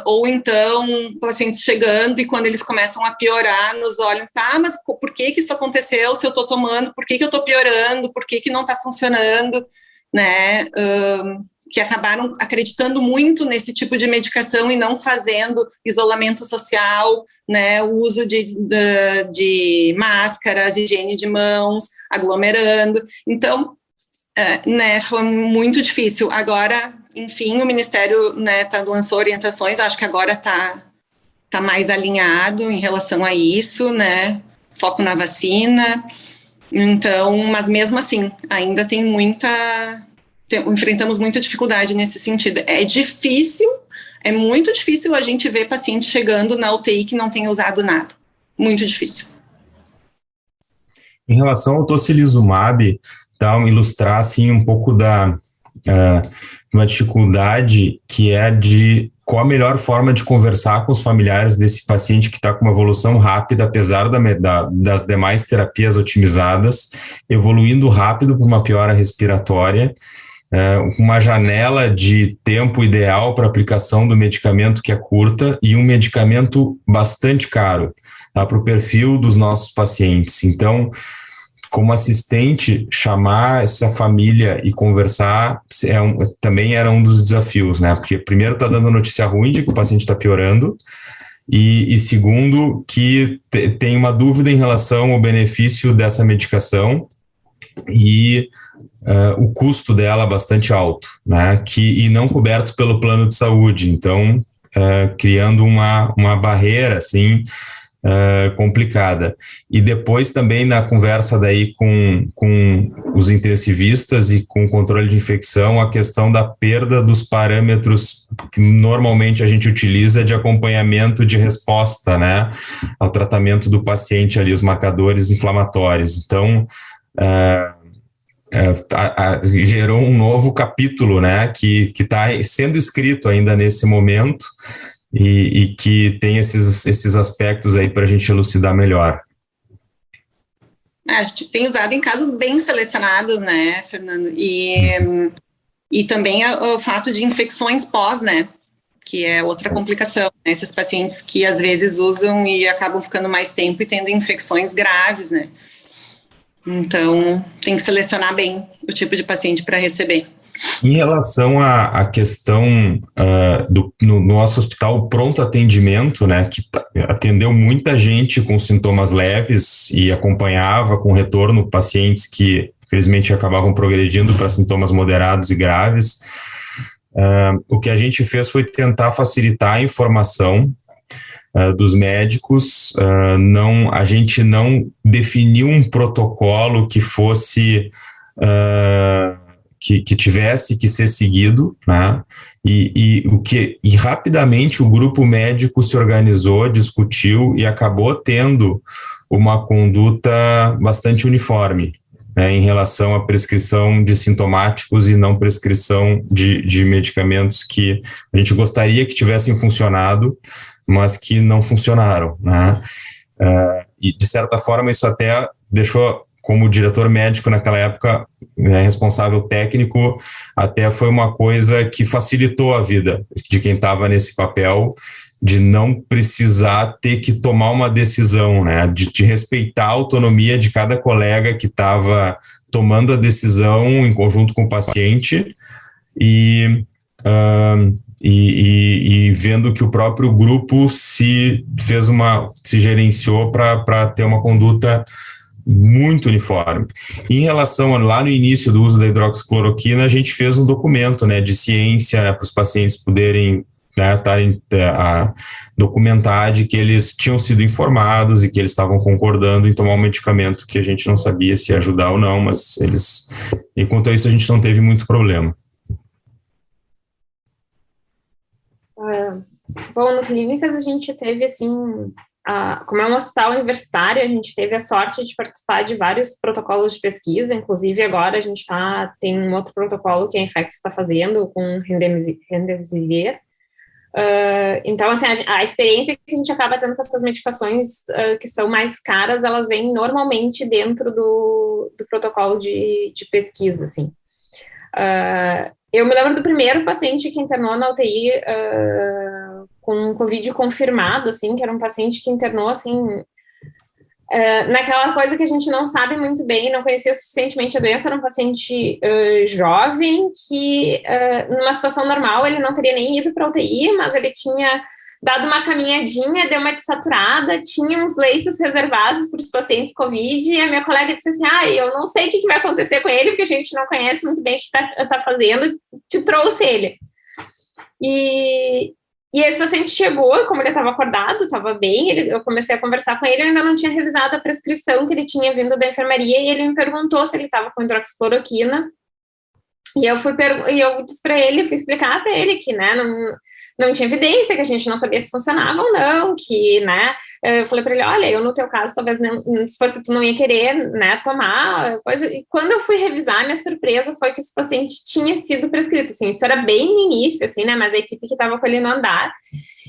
ou então pacientes chegando e quando eles começam a piorar, nos olham, tá, mas por que isso aconteceu se eu tô tomando, por que eu tô piorando, por que não tá funcionando, né, que acabaram acreditando muito nesse tipo de medicação e não fazendo isolamento social, né, o uso de máscaras, higiene de mãos, aglomerando. Então, né, foi muito difícil. Agora, enfim, o Ministério, né, lançou orientações, acho que agora tá mais alinhado em relação a isso, né, foco na vacina. Então, mas mesmo assim, ainda enfrentamos muita dificuldade nesse sentido. É muito difícil a gente ver paciente chegando na UTI que não tenha usado nada. Muito difícil. Em relação ao tocilizumab, então, ilustrar assim, um pouco da uma dificuldade que é de qual a melhor forma de conversar com os familiares desse paciente que está com uma evolução rápida, apesar das demais terapias otimizadas, evoluindo rápido para uma piora respiratória, uma janela de tempo ideal para aplicação do medicamento que é curta e um medicamento bastante caro, tá, para o perfil dos nossos pacientes. Então, como assistente, chamar essa família e conversar também era um dos desafios, né? Porque primeiro está dando notícia ruim de que o paciente está piorando e segundo que tem uma dúvida em relação ao benefício dessa medicação e o custo dela bastante alto, né? E não coberto pelo plano de saúde. Então, criando uma barreira, assim, complicada. E depois também na conversa daí com os intensivistas e com o controle de infecção, a questão da perda dos parâmetros que normalmente a gente utiliza de acompanhamento de resposta, né, ao tratamento do paciente ali, os marcadores inflamatórios. Então, gerou um novo capítulo, né, que está sendo escrito ainda nesse momento, e que tem esses aspectos aí para a gente elucidar melhor. A gente tem usado em casos bem selecionados, né, Fernando? E também o fato de infecções pós, né, que é outra complicação, né? Esses pacientes que às vezes usam e acabam ficando mais tempo e tendo infecções graves, né? Então, tem que selecionar bem o tipo de paciente para receber. Em relação à questão no nosso hospital, o pronto atendimento, né, que atendeu muita gente com sintomas leves e acompanhava com retorno pacientes que, infelizmente, acabavam progredindo para sintomas moderados e graves, o que a gente fez foi tentar facilitar a informação dos médicos. A gente não definiu um protocolo que fosse... Que tivesse que ser seguido, né? E rapidamente o grupo médico se organizou, discutiu e acabou tendo uma conduta bastante uniforme, né, em relação à prescrição de sintomáticos e não prescrição de medicamentos que a gente gostaria que tivessem funcionado, mas que não funcionaram, né? E de certa forma isso até deixou, como diretor médico naquela época, responsável técnico, até foi uma coisa que facilitou a vida de quem estava nesse papel, de não precisar ter que tomar uma decisão, né, de respeitar a autonomia de cada colega que estava tomando a decisão em conjunto com o paciente e vendo que o próprio grupo se gerenciou para ter uma conduta muito uniforme. Em relação lá no início do uso da hidroxicloroquina, a gente fez um documento, né, de ciência, né, para os pacientes poderem, né, documentar de que eles tinham sido informados e que eles estavam concordando em tomar um medicamento que a gente não sabia se ia ajudar ou não, mas e quanto a isso a gente não teve muito problema. Bom, no Clínicas a gente teve, assim, como é um hospital universitário, a gente teve a sorte de participar de vários protocolos de pesquisa, inclusive agora a gente tem um outro protocolo que a Infectus está fazendo com Remdesivir. Então, assim, a experiência que a gente acaba tendo com essas medicações que são mais caras, elas vêm normalmente dentro do protocolo de pesquisa, assim. Eu me lembro do primeiro paciente que internou na UTI com Covid confirmado, assim, que era um paciente que internou, assim, naquela coisa que a gente não sabe muito bem, não conhecia suficientemente a doença, era um paciente jovem que, numa situação normal, ele não teria nem ido para a UTI, mas ele tinha dado uma caminhadinha, deu uma desaturada, tinha uns leitos reservados para os pacientes COVID, e a minha colega disse assim, eu não sei o que vai acontecer com ele, porque a gente não conhece muito bem o que está fazendo, te trouxe ele. E esse paciente chegou, como ele estava acordado, estava bem, eu comecei a conversar com ele, eu ainda não tinha revisado a prescrição que ele tinha vindo da enfermaria, e ele me perguntou se ele estava com hidroxicloroquina, e eu disse para ele, fui explicar para ele que, né, não tinha evidência, que a gente não sabia se funcionava ou não, que, né, eu falei para ele, olha, eu no teu caso, talvez, não, se fosse tu não ia querer, né, tomar, coisa, e quando eu fui revisar, minha surpresa foi que esse paciente tinha sido prescrito, assim, isso era bem no início, assim, né, mas a equipe que estava com ele no andar,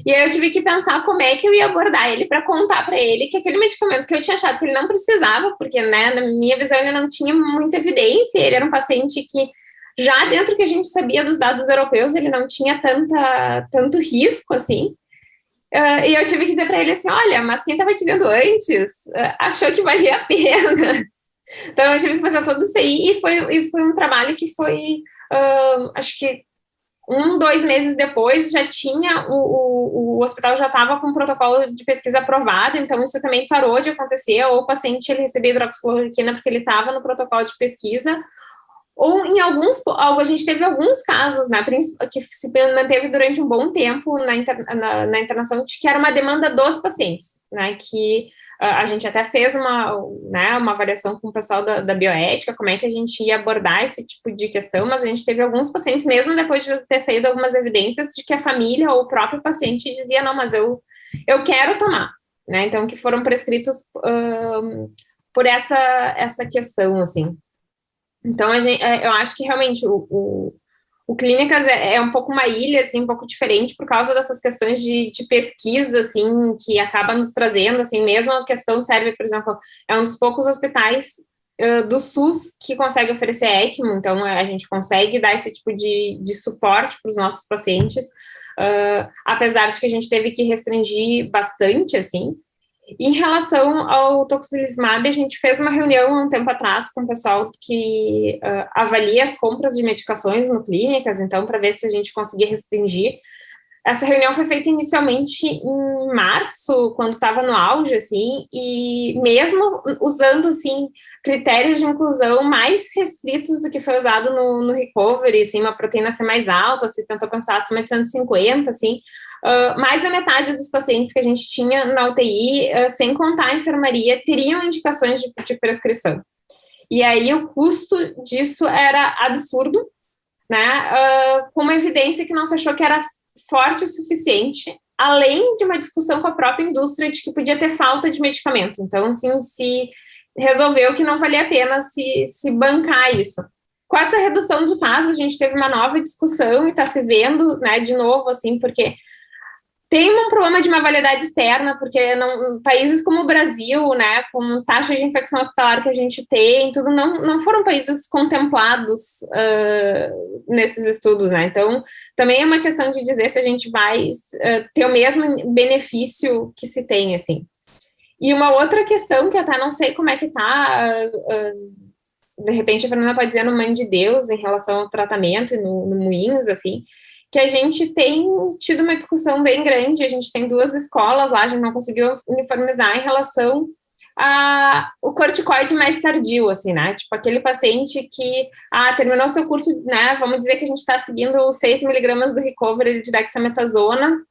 e aí eu tive que pensar como é que eu ia abordar ele para contar para ele que aquele medicamento que eu tinha achado que ele não precisava, porque, né, na minha visão ele não tinha muita evidência, ele era um paciente que já dentro que a gente sabia dos dados europeus, ele não tinha tanto risco, assim. E eu tive que dizer para ele assim, olha, mas quem estava te vendo antes achou que valia a pena. Então, eu tive que fazer tudo isso aí, e foi um trabalho que foi, acho que 2 meses depois, já tinha, o hospital já estava com um protocolo de pesquisa aprovado, então isso também parou de acontecer, ou o paciente ele recebia hidroxicloroquina porque ele estava no protocolo de pesquisa, ou em a gente teve alguns casos, né, que se manteve durante um bom tempo na internação, que era uma demanda dos pacientes, né, que a gente até fez uma avaliação com o pessoal da bioética, como é que a gente ia abordar esse tipo de questão, mas a gente teve alguns pacientes, mesmo depois de ter saído algumas evidências, de que a família ou o próprio paciente dizia, não, mas eu quero tomar, né, então que foram prescritos por essa questão, assim. Então, eu acho que realmente o Clínicas é um pouco uma ilha, assim, um pouco diferente por causa dessas questões de pesquisa, assim, que acaba nos trazendo, assim, mesmo a questão serve, por exemplo, é um dos poucos hospitais do SUS que consegue oferecer ECMO, então a gente consegue dar esse tipo de suporte para os nossos pacientes, apesar de que a gente teve que restringir bastante, assim. Em relação ao tocilizumab, a gente fez uma reunião há um tempo atrás com o pessoal que avalia as compras de medicações no Clínicas, então, para ver se a gente conseguia restringir. Essa reunião foi feita inicialmente em março, quando estava no auge, assim, e mesmo usando, assim, critérios de inclusão mais restritos do que foi usado no Recovery, assim, uma proteína ser mais alta, se tentou pensar acima de 150, assim, mais da metade dos pacientes que a gente tinha na UTI, sem contar a enfermaria, teriam indicações de prescrição. E aí o custo disso era absurdo, né, com uma evidência que não se achou que era forte o suficiente, além de uma discussão com a própria indústria de que podia ter falta de medicamento. Então, assim, se resolveu que não valia a pena se bancar isso. Com essa redução de casos, a gente teve uma nova discussão e está se vendo, né, de novo, assim, porque tem um problema de uma validade externa, porque países como o Brasil, né, com taxa de infecção hospitalar que a gente tem, tudo não foram países contemplados nesses estudos, né, então também é uma questão de dizer se a gente vai ter o mesmo benefício que se tem, assim. E uma outra questão que até não sei como é que tá, de repente a Fernanda pode dizer no Mãe de Deus, em relação ao tratamento e no Moinhos, assim, que a gente tem tido uma discussão bem grande, a gente tem 2 escolas lá, a gente não conseguiu uniformizar em relação ao corticoide mais tardio, assim, né, tipo aquele paciente que terminou seu curso, né, vamos dizer que a gente está seguindo os 6 miligramas do Recovery de dexametasona,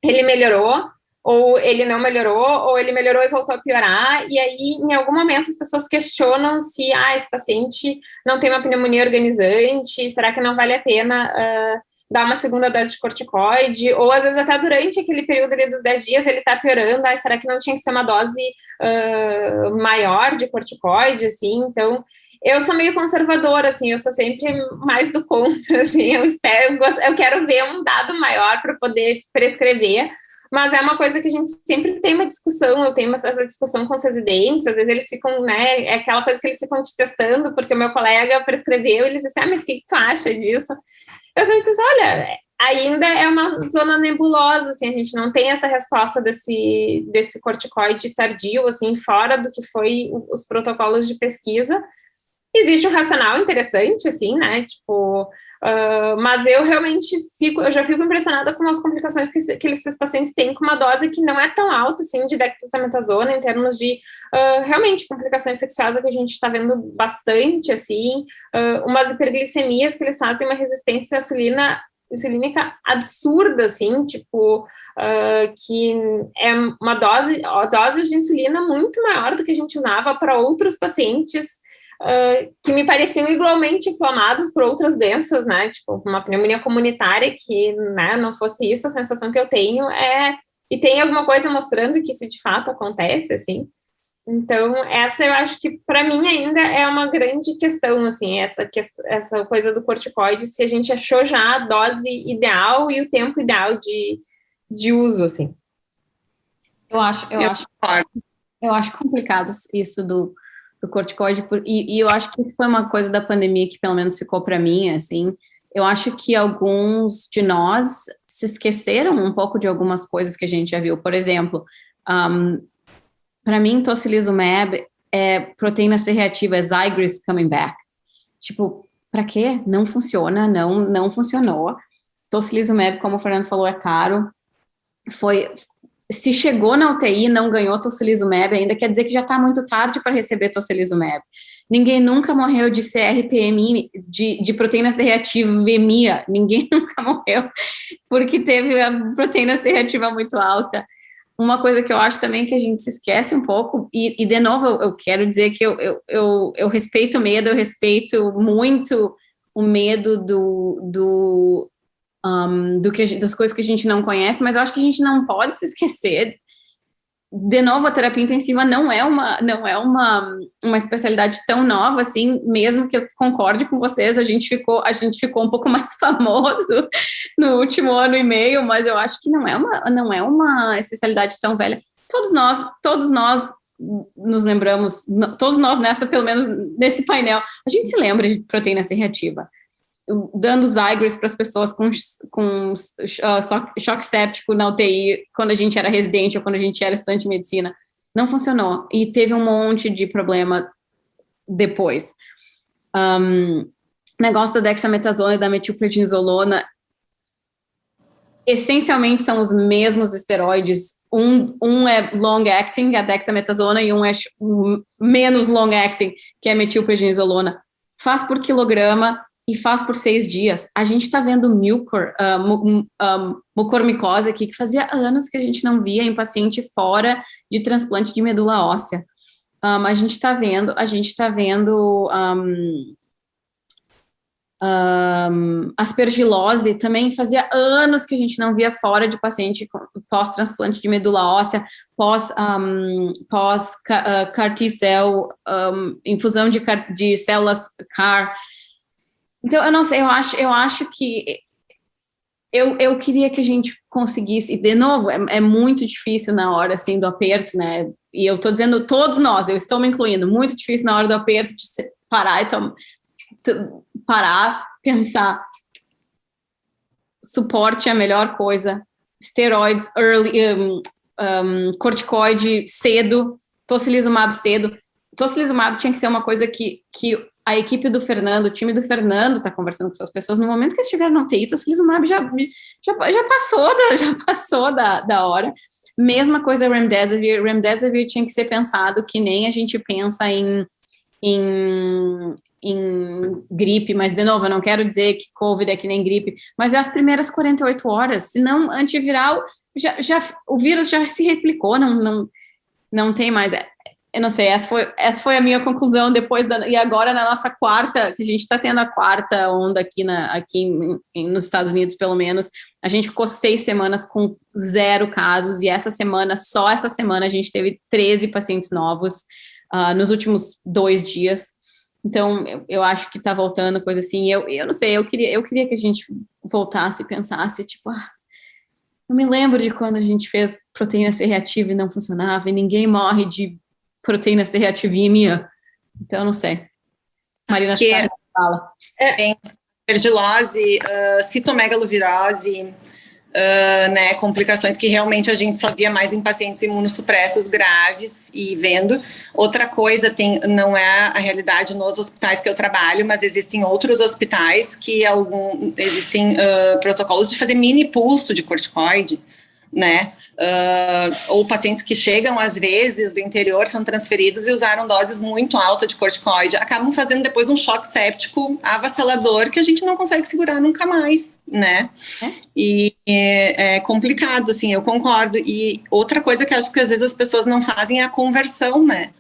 ele melhorou, ou ele não melhorou, ou ele melhorou e voltou a piorar, e aí, em algum momento, as pessoas questionam se, esse paciente não tem uma pneumonia organizante, será que não vale a pena dar uma segunda dose de corticoide, ou às vezes até durante aquele período ali dos 10 dias ele está piorando, será que não tinha que ser uma dose maior de corticoide, assim, então eu sou meio conservadora, assim, eu sou sempre mais do contra, assim, eu quero ver um dado maior para poder prescrever, mas é uma coisa que a gente sempre tem uma discussão, eu tenho essa discussão com os residentes, às vezes eles ficam, né, é aquela coisa que eles ficam te testando, porque o meu colega prescreveu, e eles dizem, mas o que tu acha disso? Eu sempre disse, olha, ainda é uma zona nebulosa, assim, a gente não tem essa resposta desse corticoide tardio, assim, fora do que foi os protocolos de pesquisa. Existe um racional interessante, assim, né, tipo, mas eu realmente eu já fico impressionada com as complicações que esses pacientes têm com uma dose que não é tão alta, assim, de dexametasona, em termos de, realmente, complicação infecciosa que a gente está vendo bastante, assim, umas hiperglicemias que eles fazem uma resistência insulínica absurda, assim, tipo, que é uma dose de insulina muito maior do que a gente usava para outros pacientes que me pareciam igualmente inflamados por outras doenças, né, tipo, uma pneumonia comunitária que, né, não fosse isso, a sensação que eu tenho e tem alguma coisa mostrando que isso de fato acontece, assim. Então, essa eu acho que, para mim, ainda é uma grande questão, assim, essa coisa do corticoide, se a gente achou já a dose ideal e o tempo ideal de uso, assim. Eu acho complicado isso do corticoide, e eu acho que isso foi uma coisa da pandemia que, pelo menos, ficou para mim, assim. Eu acho que alguns de nós se esqueceram um pouco de algumas coisas que a gente já viu. Por exemplo, para mim, tocilizumab é proteína C reativa, é Zigris coming back. Tipo, para quê? Não funciona, não funcionou. Tocilizumab, como o Fernando falou, é caro. Se chegou na UTI e não ganhou tocilizumab, ainda quer dizer que já está muito tarde para receber tocilizumab. Ninguém nunca morreu de CRPMI, de proteína C reativa, ninguém nunca morreu, porque teve a proteína C reativa muito alta. Uma coisa que eu acho também que a gente se esquece um pouco, e de novo, eu quero dizer que eu respeito o medo, eu respeito muito o medo das coisas que a gente não conhece, mas eu acho que a gente não pode se esquecer. De novo, a terapia intensiva não é uma especialidade tão nova assim, mesmo que eu concorde com vocês, a gente ficou um pouco mais famoso no último ano e meio, mas eu acho que não é uma especialidade tão velha. Todos nós nos lembramos, todos nós pelo menos nesse painel, a gente se lembra de proteína C reativa, dando Zigris para as pessoas com choque séptico na UTI, quando a gente era residente ou quando a gente era estudante de medicina. Não funcionou. E teve um monte de problema depois. Negócio da dexametasona e da metilprednisolona, essencialmente são os mesmos esteroides. Um é long-acting, a dexametasona, e um é menos long-acting, que é a metilprednisolona. Faz por quilograma e faz por 6 dias. A gente está vendo mucormicose aqui, que fazia anos que a gente não via em paciente fora de transplante de medula óssea. A gente está vendo aspergilose, também fazia anos que a gente não via fora de paciente pós-transplante de medula óssea, pós-CAR T-cell, infusão de células CAR. Então, eu não sei, eu acho que eu queria que a gente conseguisse, e de novo, é muito difícil na hora, assim, do aperto, né, e eu tô dizendo todos nós, eu estou me incluindo, muito difícil na hora do aperto de parar pensar, suporte é a melhor coisa, esteroides, corticoide cedo, tocilizumab cedo. Tocilizumab tinha que ser uma coisa que a equipe do Fernando, o time do Fernando está conversando com essas pessoas, no momento que eles estiveram na UTI, tocilizumab já passou da hora. Mesma coisa Remdesivir tinha que ser pensado que nem a gente pensa em gripe, mas de novo, eu não quero dizer que COVID é que nem gripe, mas é as primeiras 48 horas, senão antiviral, o vírus já se replicou, não tem mais. Eu não sei, essa foi a minha conclusão depois e agora na nossa quarta, que a gente está tendo a quarta onda aqui nos Estados Unidos, pelo menos, a gente ficou 6 semanas com 0 casos, e só essa semana a gente teve 13 pacientes novos nos últimos 2 dias. Então, eu acho que está voltando, coisa assim, eu não sei, eu queria que a gente voltasse e pensasse, tipo, eu me lembro de quando a gente fez proteína C reativa e não funcionava, e ninguém morre de proteína C reativa. Então, eu não sei. Marina, fala. aspergilose, citomegalovirose, né, complicações que realmente a gente só via mais em pacientes imunossupressos graves e vendo. Outra coisa, não é a realidade nos hospitais que eu trabalho, mas existem outros hospitais que existem protocolos de fazer mini pulso de corticoide, né, ou pacientes que chegam às vezes do interior, são transferidos e usaram doses muito altas de corticoide, acabam fazendo depois um choque séptico avassalador que a gente não consegue segurar nunca mais, né, e é complicado, assim, eu concordo. E outra coisa que eu acho que às vezes as pessoas não fazem é a conversão, né,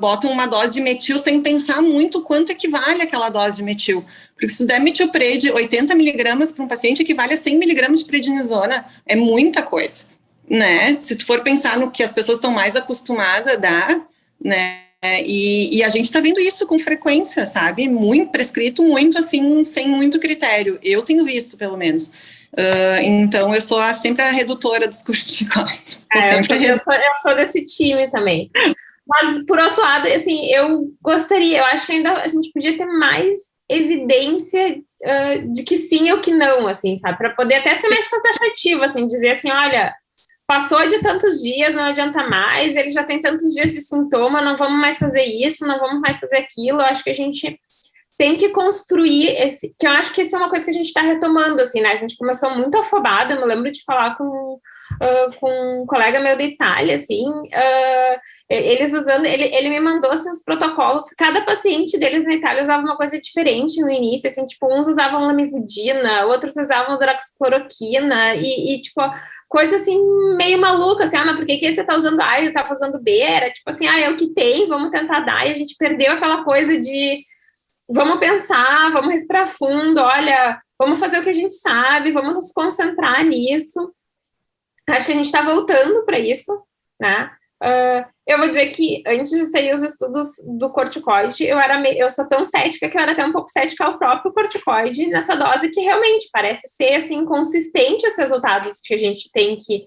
botam uma dose de metil sem pensar muito quanto equivale aquela dose de metil. Porque se tu der metilpred 80 miligramas para um paciente, equivale a 100 miligramas de prednisona. É muita coisa, né? Se tu for pensar no que as pessoas estão mais acostumadas a dar, né? E a gente está vendo isso com frequência, sabe? Muito prescrito, muito assim, sem muito critério. Eu tenho visto, pelo menos. Então, eu sou sempre a redutora dos corticoides. Eu sou desse time também. Mas, por outro lado, assim, eu acho que ainda a gente podia ter mais evidência de que sim ou que não, assim, sabe? Para poder até ser mais taxativo, assim, dizer assim, olha, passou de tantos dias, não adianta mais, ele já tem tantos dias de sintoma, não vamos mais fazer isso, não vamos mais fazer aquilo. Eu acho que a gente tem que construir que eu acho que isso é uma coisa que a gente está retomando, assim, né? A gente começou muito afobada, eu me lembro de falar com um colega meu da Itália, assim, eles usando, ele me mandou, assim, os protocolos, cada paciente deles na Itália usava uma coisa diferente no início, assim, tipo, uns usavam lamivudina, outros usavam hidroxicloroquina, e tipo, coisa, assim, meio maluca, assim, mas por que você tá usando A e tá usando B? Era tipo assim, é o que tem, vamos tentar dar, e a gente perdeu aquela coisa de vamos pensar, vamos respirar fundo, olha, vamos fazer o que a gente sabe, vamos nos concentrar nisso. Acho que a gente está voltando para isso, né? Eu vou dizer que antes de sair os estudos do corticoide, eu sou tão cética que eu era até um pouco cética ao próprio corticoide nessa dose, que realmente parece ser, assim, consistente os resultados que a gente tem que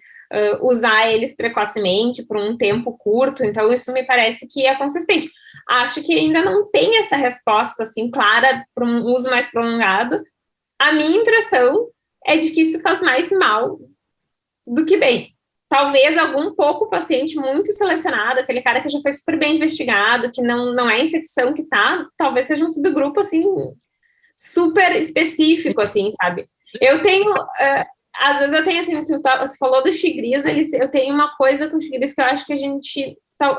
usar eles precocemente por um tempo curto, então isso me parece que é consistente. Acho que ainda não tem essa resposta, assim, clara para um uso mais prolongado. A minha impressão é de que isso faz mais mal do que bem. Talvez algum pouco paciente muito selecionado, aquele cara que já foi super bem investigado, que não é infecção que tá, talvez seja um subgrupo, assim, super específico, assim, sabe? Eu tenho, às vezes eu tenho, assim, tu falou do Xigris, eu tenho uma coisa com o Xigris que eu acho que a gente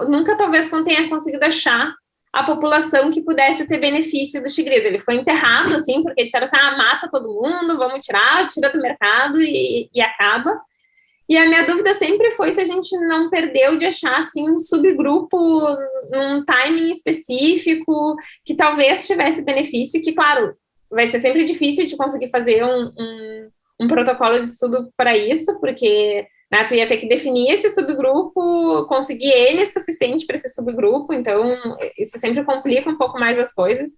nunca talvez tenha conseguido achar a população que pudesse ter benefício do Xigris. Ele foi enterrado, assim, porque disseram assim, mata todo mundo, vamos tira do mercado e acaba. E a minha dúvida sempre foi se a gente não perdeu de achar, assim, um subgrupo num timing específico que talvez tivesse benefício, que, claro, vai ser sempre difícil de conseguir fazer um protocolo de estudo para isso, porque, né, tu ia ter que definir esse subgrupo, conseguir N suficiente para esse subgrupo, então isso sempre complica um pouco mais as coisas.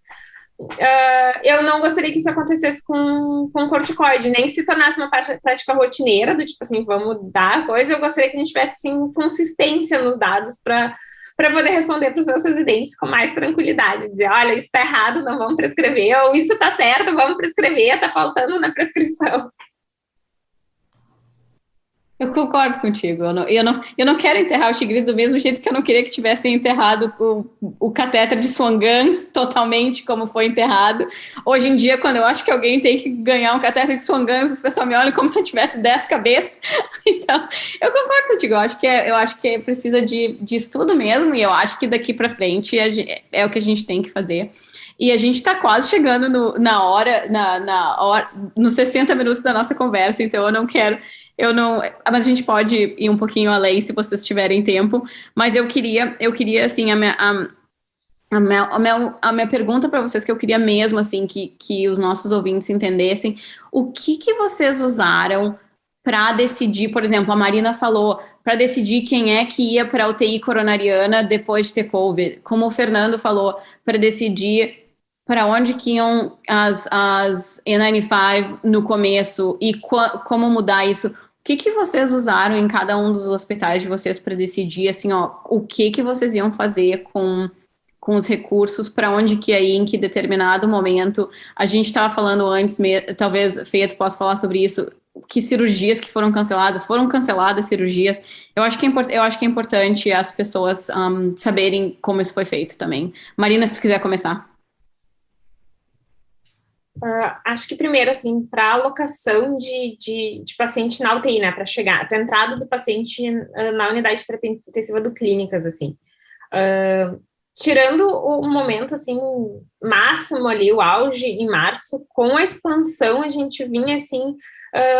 Eu não gostaria que isso acontecesse com corticoide, nem se tornasse uma prática rotineira, do tipo assim, vamos dar coisa. Eu gostaria que a gente tivesse, assim, consistência nos dados para poder responder para os meus residentes com mais tranquilidade, dizer, olha, isso está errado, não vamos prescrever, ou isso está certo, vamos prescrever, está faltando na prescrição. Eu concordo contigo. Eu não quero enterrar o Xigris do mesmo jeito que eu não queria que tivessem enterrado o catéter de Swan-Ganz totalmente como foi enterrado. Hoje em dia, quando eu acho que alguém tem que ganhar um catéter de Swan-Ganz, as pessoas me olham como se eu tivesse 10 cabeças. Então, eu concordo contigo. Eu acho que precisa de estudo mesmo, e eu acho que daqui para frente é o que a gente tem que fazer. E a gente está quase chegando nos 60 minutos da nossa conversa, então mas a gente pode ir um pouquinho além se vocês tiverem tempo, mas eu queria assim, a minha pergunta para vocês, que eu queria mesmo, assim, que os nossos ouvintes entendessem, o que vocês usaram para decidir, por exemplo, a Marina falou, para decidir quem é que ia para a UTI coronariana depois de ter COVID, como o Fernando falou, para decidir para onde que iam as N95 no começo e como mudar isso. O que vocês usaram em cada um dos hospitais de vocês para decidir, assim, o que vocês iam fazer com com os recursos, para onde que aí, em que determinado momento, a gente estava falando antes, talvez, Fê, tu possa falar sobre isso, que cirurgias que foram canceladas cirurgias. Eu acho que é importante as pessoas saberem como isso foi feito também. Marina, se tu quiser começar. Acho que primeiro, assim, para a alocação de paciente na UTI, né, para a entrada do paciente na unidade de terapia intensiva do Clínicas, assim, tirando o momento, assim, máximo ali, o auge em março, com a expansão a gente vinha, assim,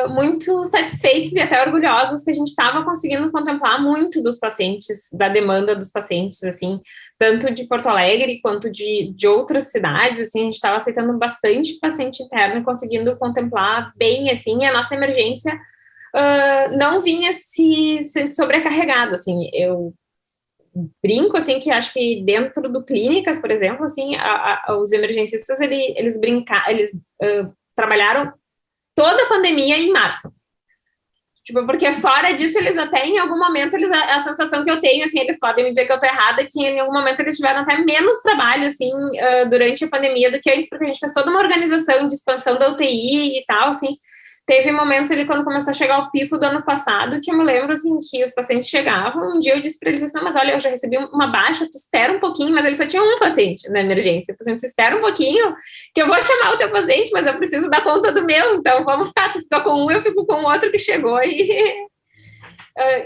muito satisfeitos e até orgulhosos que a gente estava conseguindo contemplar muito dos pacientes, da demanda dos pacientes, assim, tanto de Porto Alegre quanto de outras cidades, assim, a gente estava aceitando bastante paciente interno e conseguindo contemplar bem, assim, a nossa emergência não vinha se sobrecarregado, assim, eu brinco, assim, que acho que dentro do Clínicas, por exemplo, assim, os emergencistas, eles trabalharam toda a pandemia em março. Tipo, porque fora disso, eles até em algum momento, a sensação que eu tenho, assim, eles podem me dizer que eu tô errada, que em algum momento eles tiveram até menos trabalho, assim, durante a pandemia do que antes, porque a gente fez toda uma organização de expansão da UTI e tal, assim. Teve momentos ali, quando começou a chegar o pico do ano passado, que eu me lembro, assim, que os pacientes chegavam, um dia eu disse para eles assim, não, mas olha, eu já recebi uma baixa, tu espera um pouquinho, mas ele só tinha um paciente na emergência, o paciente, tu espera um pouquinho, que eu vou chamar o teu paciente, mas eu preciso dar conta do meu, então vamos ficar, tu fica com um, eu fico com o outro que chegou, e...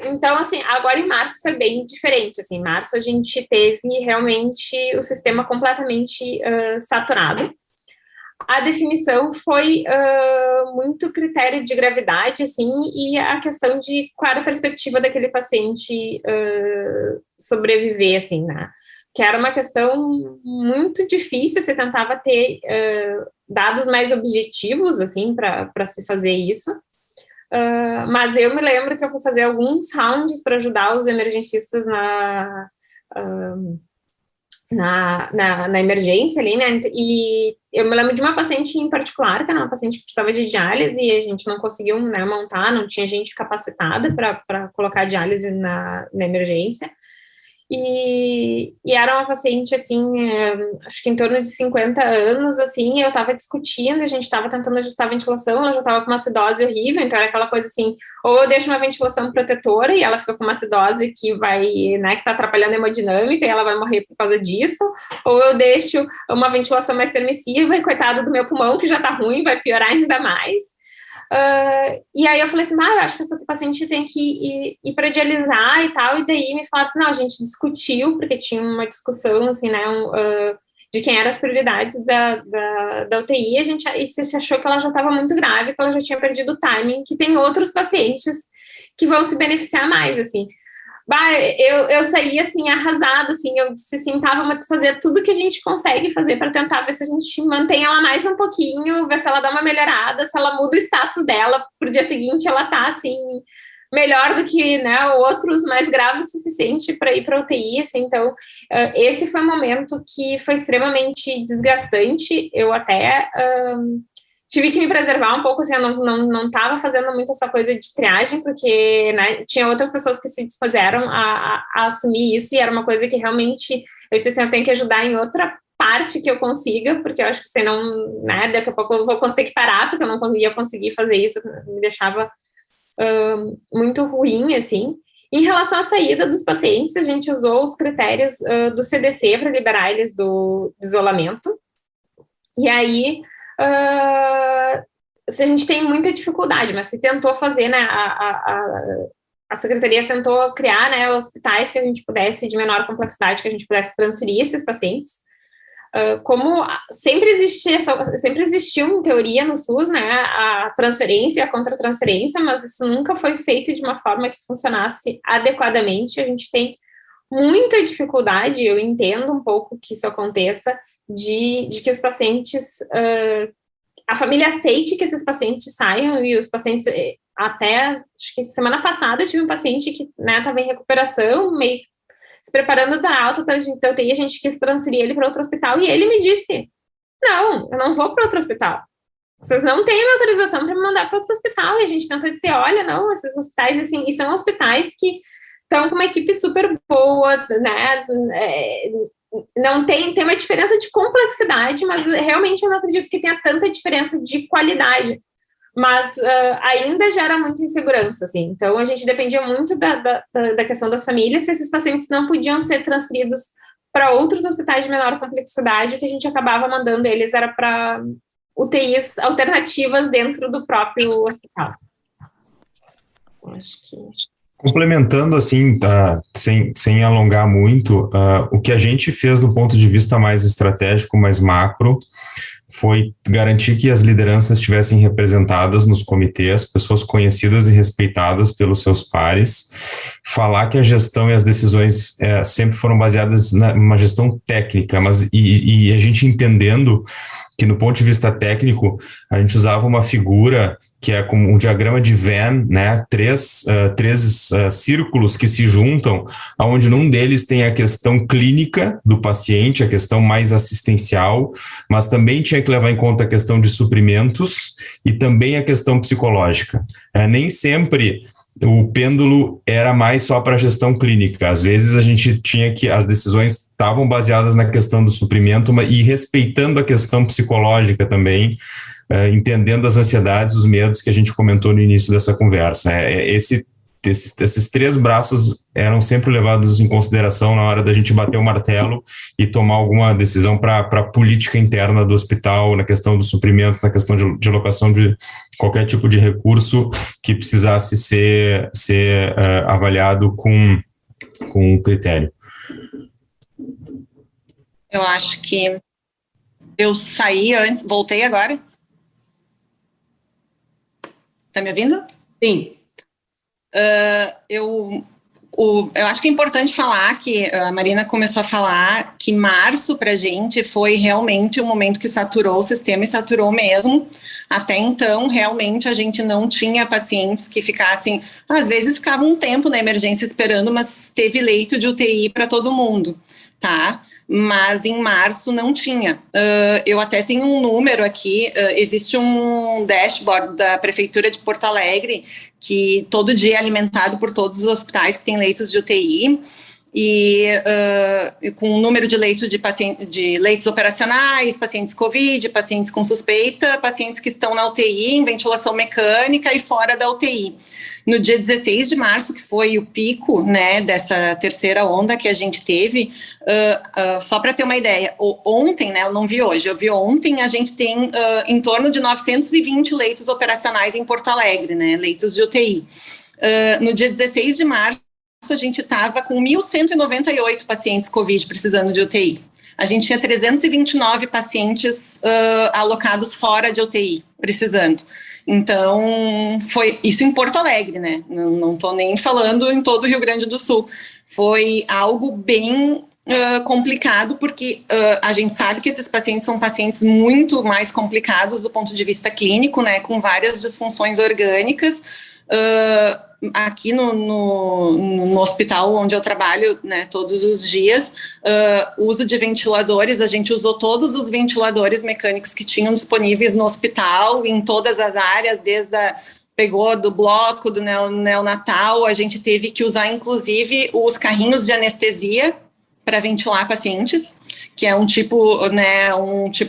Então, assim, agora em março foi bem diferente, assim, em março a gente teve realmente o sistema completamente saturado. A definição foi muito critério de gravidade, assim, e a questão de qual era a perspectiva daquele paciente sobreviver, assim, né? Que era uma questão muito difícil, você tentava ter dados mais objetivos, assim, para se fazer isso. Mas eu me lembro que eu fui fazer alguns rounds para ajudar os emergencistas na emergência ali, né, e eu me lembro de uma paciente em particular, que era uma paciente que precisava de diálise, e a gente não conseguiu, né, montar, não tinha gente capacitada para colocar diálise na emergência, e era uma paciente, assim, acho que em torno de 50 anos, assim, eu estava discutindo, a gente estava tentando ajustar a ventilação, ela já estava com uma acidose horrível, então era aquela coisa assim, ou eu deixo uma ventilação protetora e ela fica com uma acidose que vai, né, que está atrapalhando a hemodinâmica e ela vai morrer por causa disso, ou eu deixo uma ventilação mais permissiva e coitado do meu pulmão, que já está ruim, vai piorar ainda mais. E aí eu falei assim, eu acho que essa paciente tem que ir para dialisar e tal, e daí me falaram assim, não, a gente discutiu, porque tinha uma discussão, assim, né, de quem eram as prioridades da UTI, e se achou que ela já estava muito grave, que ela já tinha perdido o timing, que tem outros pacientes que vão se beneficiar mais, assim. Eu saí, assim, arrasada, assim, eu disse assim, vamos fazer tudo que a gente consegue fazer para tentar ver se a gente mantém ela mais um pouquinho, ver se ela dá uma melhorada, se ela muda o status dela, pro dia seguinte ela tá, assim, melhor do que, né, outros mais graves o suficiente para ir para UTI, assim, então, esse foi um momento que foi extremamente desgastante, eu até... tive que me preservar um pouco, assim, eu não estava fazendo muito essa coisa de triagem, porque, né, tinha outras pessoas que se dispuseram a assumir isso, e era uma coisa que realmente, eu disse assim, eu tenho que ajudar em outra parte que eu consiga, porque eu acho que senão, né, daqui a pouco eu vou ter que parar, porque eu não ia conseguir fazer isso, me deixava muito ruim, assim. Em relação à saída dos pacientes, a gente usou os critérios do CDC para liberar eles do isolamento, e aí... se a gente tem muita dificuldade, mas se tentou fazer, né, a Secretaria tentou criar, né, hospitais que a gente pudesse, de menor complexidade, que a gente pudesse transferir esses pacientes, como sempre existiu em teoria no SUS, né, a transferência e a contra-transferência, mas isso nunca foi feito de uma forma que funcionasse adequadamente, a gente tem muita dificuldade, eu entendo um pouco que isso aconteça, de que os pacientes, a família aceite que esses pacientes saiam, e os pacientes, até, acho que semana passada, eu tive um paciente que, né, estava em recuperação, meio se preparando da alta da UTI, a gente quis transferir ele para outro hospital, e ele me disse, não, eu não vou para outro hospital, vocês não têm minha autorização para me mandar para outro hospital, e a gente tenta dizer, olha, não, esses hospitais, assim, e são hospitais que estão com uma equipe super boa, né, não tem uma diferença de complexidade, mas realmente eu não acredito que tenha tanta diferença de qualidade. Mas ainda gera muita insegurança, assim. Então, a gente dependia muito da questão das famílias, se esses pacientes não podiam ser transferidos para outros hospitais de menor complexidade, o que a gente acabava mandando eles era para UTIs alternativas dentro do próprio hospital. Acho que... Complementando, assim, sem alongar muito, o que a gente fez do ponto de vista mais estratégico, mais macro, foi garantir que as lideranças estivessem representadas nos comitês, pessoas conhecidas e respeitadas pelos seus pares, falar que a gestão e as decisões sempre foram baseadas numa gestão técnica, mas e a gente entendendo que no ponto de vista técnico, a gente usava uma figura que é como um diagrama de Venn, né? Três círculos que se juntam, onde num deles tem a questão clínica do paciente, a questão mais assistencial, mas também tinha que levar em conta a questão de suprimentos e também a questão psicológica. Nem sempre o pêndulo era mais só para a gestão clínica. Às vezes a gente tinha que, as decisões estavam baseadas na questão do suprimento e respeitando a questão psicológica também, entendendo as ansiedades, os medos que a gente comentou no início dessa conversa. Esses três braços eram sempre levados em consideração na hora da gente bater o martelo e tomar alguma decisão para a política interna do hospital, na questão do suprimento, na questão de alocação de qualquer tipo de recurso que precisasse ser avaliado com critério. Eu acho que eu saí antes, voltei agora. Tá me ouvindo? Sim. Eu acho que é importante falar que a Marina começou a falar que março para a gente foi realmente um momento que saturou o sistema e saturou mesmo. Até então, realmente, a gente não tinha pacientes que ficassem, às vezes ficavam um tempo na emergência esperando, mas teve leito de UTI para todo mundo, tá? Mas em março não tinha. Eu até tenho um número aqui, existe um dashboard da Prefeitura de Porto Alegre, que todo dia é alimentado por todos os hospitais que têm leitos de UTI, e com o número de leitos de leitos operacionais, pacientes COVID, pacientes com suspeita, pacientes que estão na UTI, em ventilação mecânica e fora da UTI. No dia 16 de março, que foi o pico, né, dessa terceira onda que a gente teve, só para ter uma ideia, ontem, né, eu não vi hoje, eu vi ontem, a gente tem em torno de 920 leitos operacionais em Porto Alegre, né, leitos de UTI. No dia 16 de março, a gente estava com 1.198 pacientes COVID precisando de UTI. A gente tinha 329 pacientes alocados fora de UTI, precisando. Então, foi isso em Porto Alegre, né? Não estou nem falando em todo o Rio Grande do Sul. Foi algo bem complicado, porque a gente sabe que esses pacientes são pacientes muito mais complicados do ponto de vista clínico, né? Com várias disfunções orgânicas. Aqui no hospital onde eu trabalho, né, todos os dias, uso de ventiladores, a gente usou todos os ventiladores mecânicos que tinham disponíveis no hospital, em todas as áreas, pegou do bloco, do neonatal, a gente teve que usar, inclusive, os carrinhos de anestesia para ventilar pacientes, que é um tipo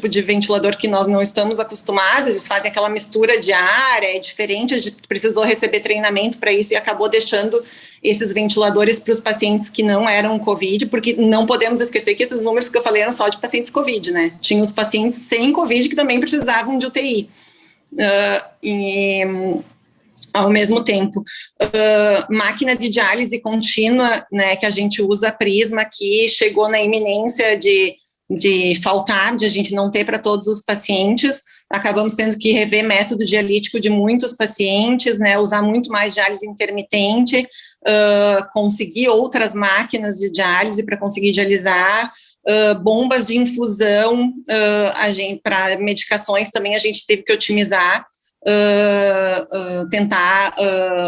de ventilador que nós não estamos acostumados, eles fazem aquela mistura de ar, é diferente, a gente precisou receber treinamento para isso e acabou deixando esses ventiladores para os pacientes que não eram COVID, porque não podemos esquecer que esses números que eu falei eram só de pacientes COVID, né? Tinha os pacientes sem COVID que também precisavam de UTI. Ao mesmo tempo, máquina de diálise contínua, né, que a gente usa, Prisma, que chegou na iminência de faltar, de a gente não ter para todos os pacientes, acabamos tendo que rever método dialítico de muitos pacientes, né, usar muito mais diálise intermitente, conseguir outras máquinas de diálise para conseguir dialisar, bombas de infusão, para medicações também a gente teve que otimizar. tentar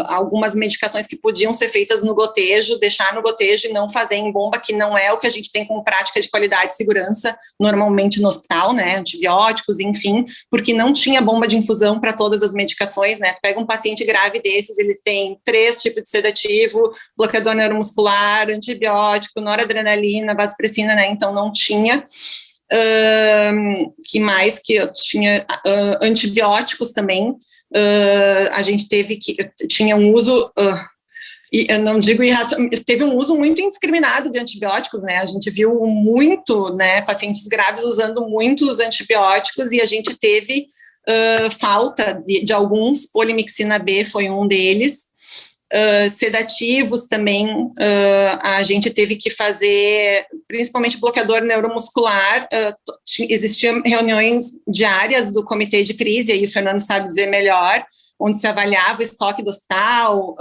algumas medicações que podiam ser feitas no gotejo, deixar no gotejo e não fazer em bomba, que não é o que a gente tem como prática de qualidade e segurança normalmente no hospital, né, antibióticos, enfim, porque não tinha bomba de infusão para todas as medicações, né, pega um paciente grave desses, eles têm 3 tipos de sedativo, bloqueador neuromuscular, antibiótico, noradrenalina, vasopressina, né, então não tinha. Que mais que eu tinha? Antibióticos também, a gente teve que, tinha um uso, e eu não digo irracional, teve um uso muito indiscriminado de antibióticos, né, a gente viu muito, né, pacientes graves usando muitos antibióticos, e a gente teve falta de alguns, polimixina B foi um deles. Sedativos também, a gente teve que fazer, principalmente bloqueador neuromuscular, existiam reuniões diárias do comitê de crise, aí o Fernando sabe dizer melhor, onde se avaliava o estoque do hospital,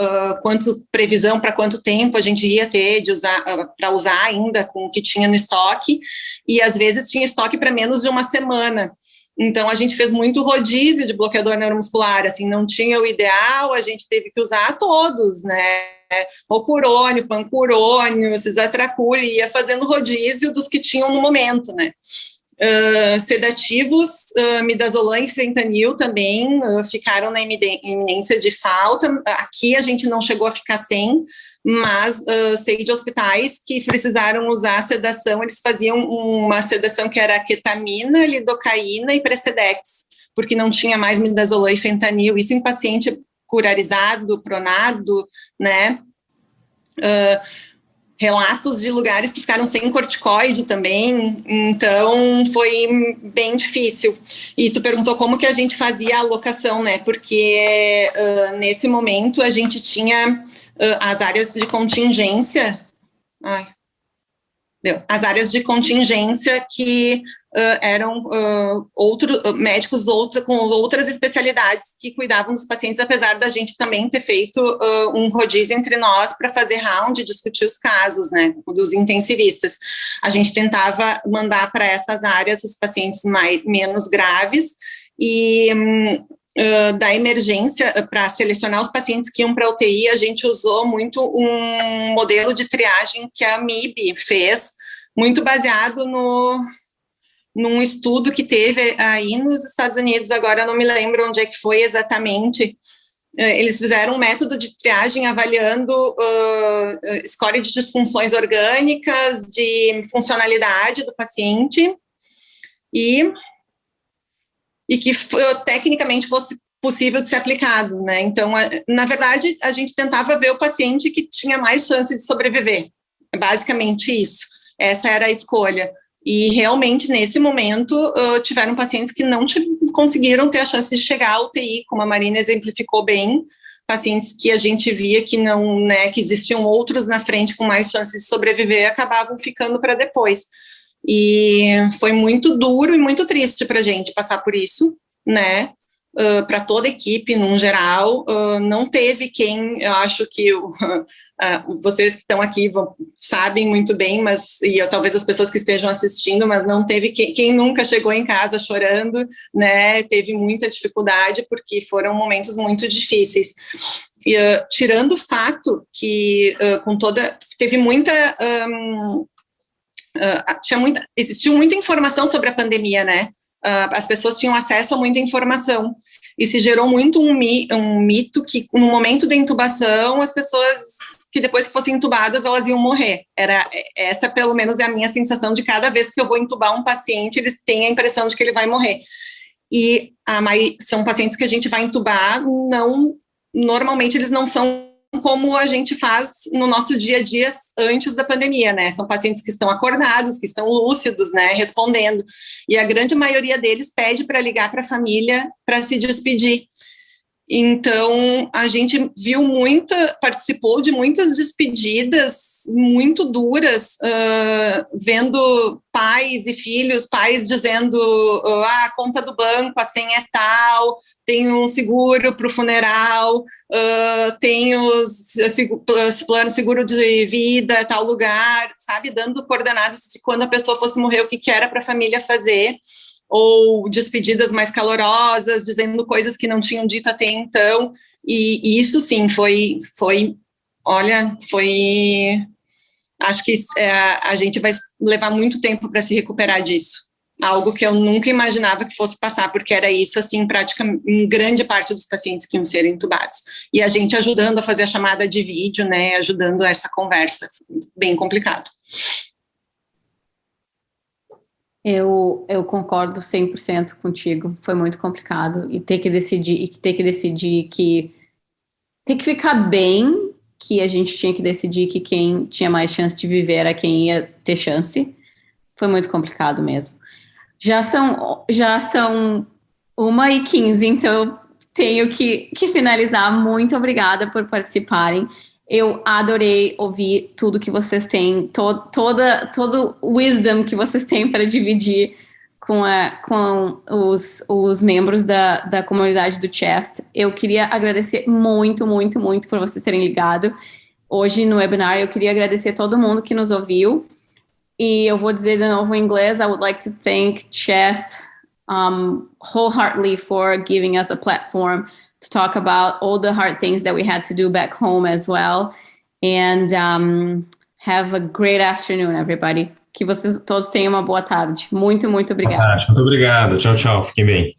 previsão para quanto tempo a gente ia ter de usar, para usar ainda com o que tinha no estoque, e às vezes tinha estoque para menos de uma semana. Então, a gente fez muito rodízio de bloqueador neuromuscular, assim, não tinha o ideal, a gente teve que usar todos, né, rocurônio, pancurônio, cisatracur, ia fazendo rodízio dos que tinham no momento, né. Sedativos, midazolam e fentanil também ficaram na iminência de falta, aqui a gente não chegou a ficar sem, mas sei de hospitais que precisaram usar sedação, eles faziam uma sedação que era ketamina, lidocaína e precedex, porque não tinha mais midazolam e fentanil, isso em paciente curarizado, pronado, né, relatos de lugares que ficaram sem corticoide também, então foi bem difícil. E tu perguntou como que a gente fazia a alocação, né, porque nesse momento a gente tinha as áreas de contingência, as áreas de contingência que eram médicos com outras especialidades que cuidavam dos pacientes, apesar da gente também ter feito um rodízio entre nós para fazer round e discutir os casos, né, dos intensivistas. A gente tentava mandar para essas áreas os pacientes menos graves e da emergência, para selecionar os pacientes que iam para a UTI, a gente usou muito um modelo de triagem que a MIB fez, muito baseado num estudo que teve aí nos Estados Unidos, agora eu não me lembro onde é que foi exatamente. Eles fizeram um método de triagem avaliando score de disfunções orgânicas, de funcionalidade do paciente, e que tecnicamente fosse possível de ser aplicado, né? Então, na verdade, a gente tentava ver o paciente que tinha mais chance de sobreviver. Basicamente isso. Essa era a escolha. E realmente, nesse momento, tiveram pacientes que não conseguiram ter a chance de chegar à UTI, como a Marina exemplificou bem, pacientes que a gente via que não, né, que existiam outros na frente com mais chances de sobreviver, acabavam ficando para depois. E foi muito duro e muito triste para a gente passar por isso, né, para toda a equipe, num geral, não teve quem, eu acho que vocês que estão aqui sabem muito bem, e talvez as pessoas que estejam assistindo, mas não teve quem nunca chegou em casa chorando, né, teve muita dificuldade, porque foram momentos muito difíceis. E, tirando o fato que teve muita... existiu muita informação sobre a pandemia, né? As pessoas tinham acesso a muita informação e se gerou muito um mito que no momento da intubação as pessoas que depois que fossem intubadas elas iam morrer. Essa pelo menos é a minha sensação de cada vez que eu vou intubar um paciente, eles têm a impressão de que ele vai morrer. E são pacientes que a gente vai intubar, normalmente eles não são como a gente faz no nosso dia a dia antes da pandemia, né? São pacientes que estão acordados, que estão lúcidos, né? Respondendo. E a grande maioria deles pede para ligar para a família para se despedir. Então, a gente participou de muitas despedidas muito duras, vendo pais e filhos, pais dizendo, a conta do banco, a senha é tal, tem um seguro para o funeral, tem plano seguro de vida, tal lugar, sabe, dando coordenadas de quando a pessoa fosse morrer, o que era para a família fazer. ou despedidas mais calorosas, dizendo coisas que não tinham dito até então, e isso sim acho que a gente vai levar muito tempo para se recuperar disso. Algo que eu nunca imaginava que fosse passar, porque era isso, assim, praticamente, em grande parte dos pacientes que iam ser entubados. E a gente ajudando a fazer a chamada de vídeo, né, ajudando essa conversa, bem complicado. Eu concordo 100% contigo, foi muito complicado, e ter que decidir que tem que ficar bem, que a gente tinha que decidir que quem tinha mais chance de viver era quem ia ter chance, foi muito complicado mesmo. Já são 1h15, então eu tenho que finalizar. Muito obrigada por participarem. Eu adorei ouvir tudo que vocês têm, todo o wisdom que vocês têm para dividir com os membros da comunidade do CHEST. Eu queria agradecer muito, muito, muito por vocês terem ligado hoje no webinar. Eu queria agradecer a todo mundo que nos ouviu. E eu vou dizer de novo em inglês, I would like to thank CHEST wholeheartedly for giving us a platform to talk about all the hard things that we had to do back home as well. And have a great afternoon, everybody. Que vocês todos tenham uma boa tarde. Muito, muito obrigada. Muito obrigado. Tchau, tchau. Fiquem bem.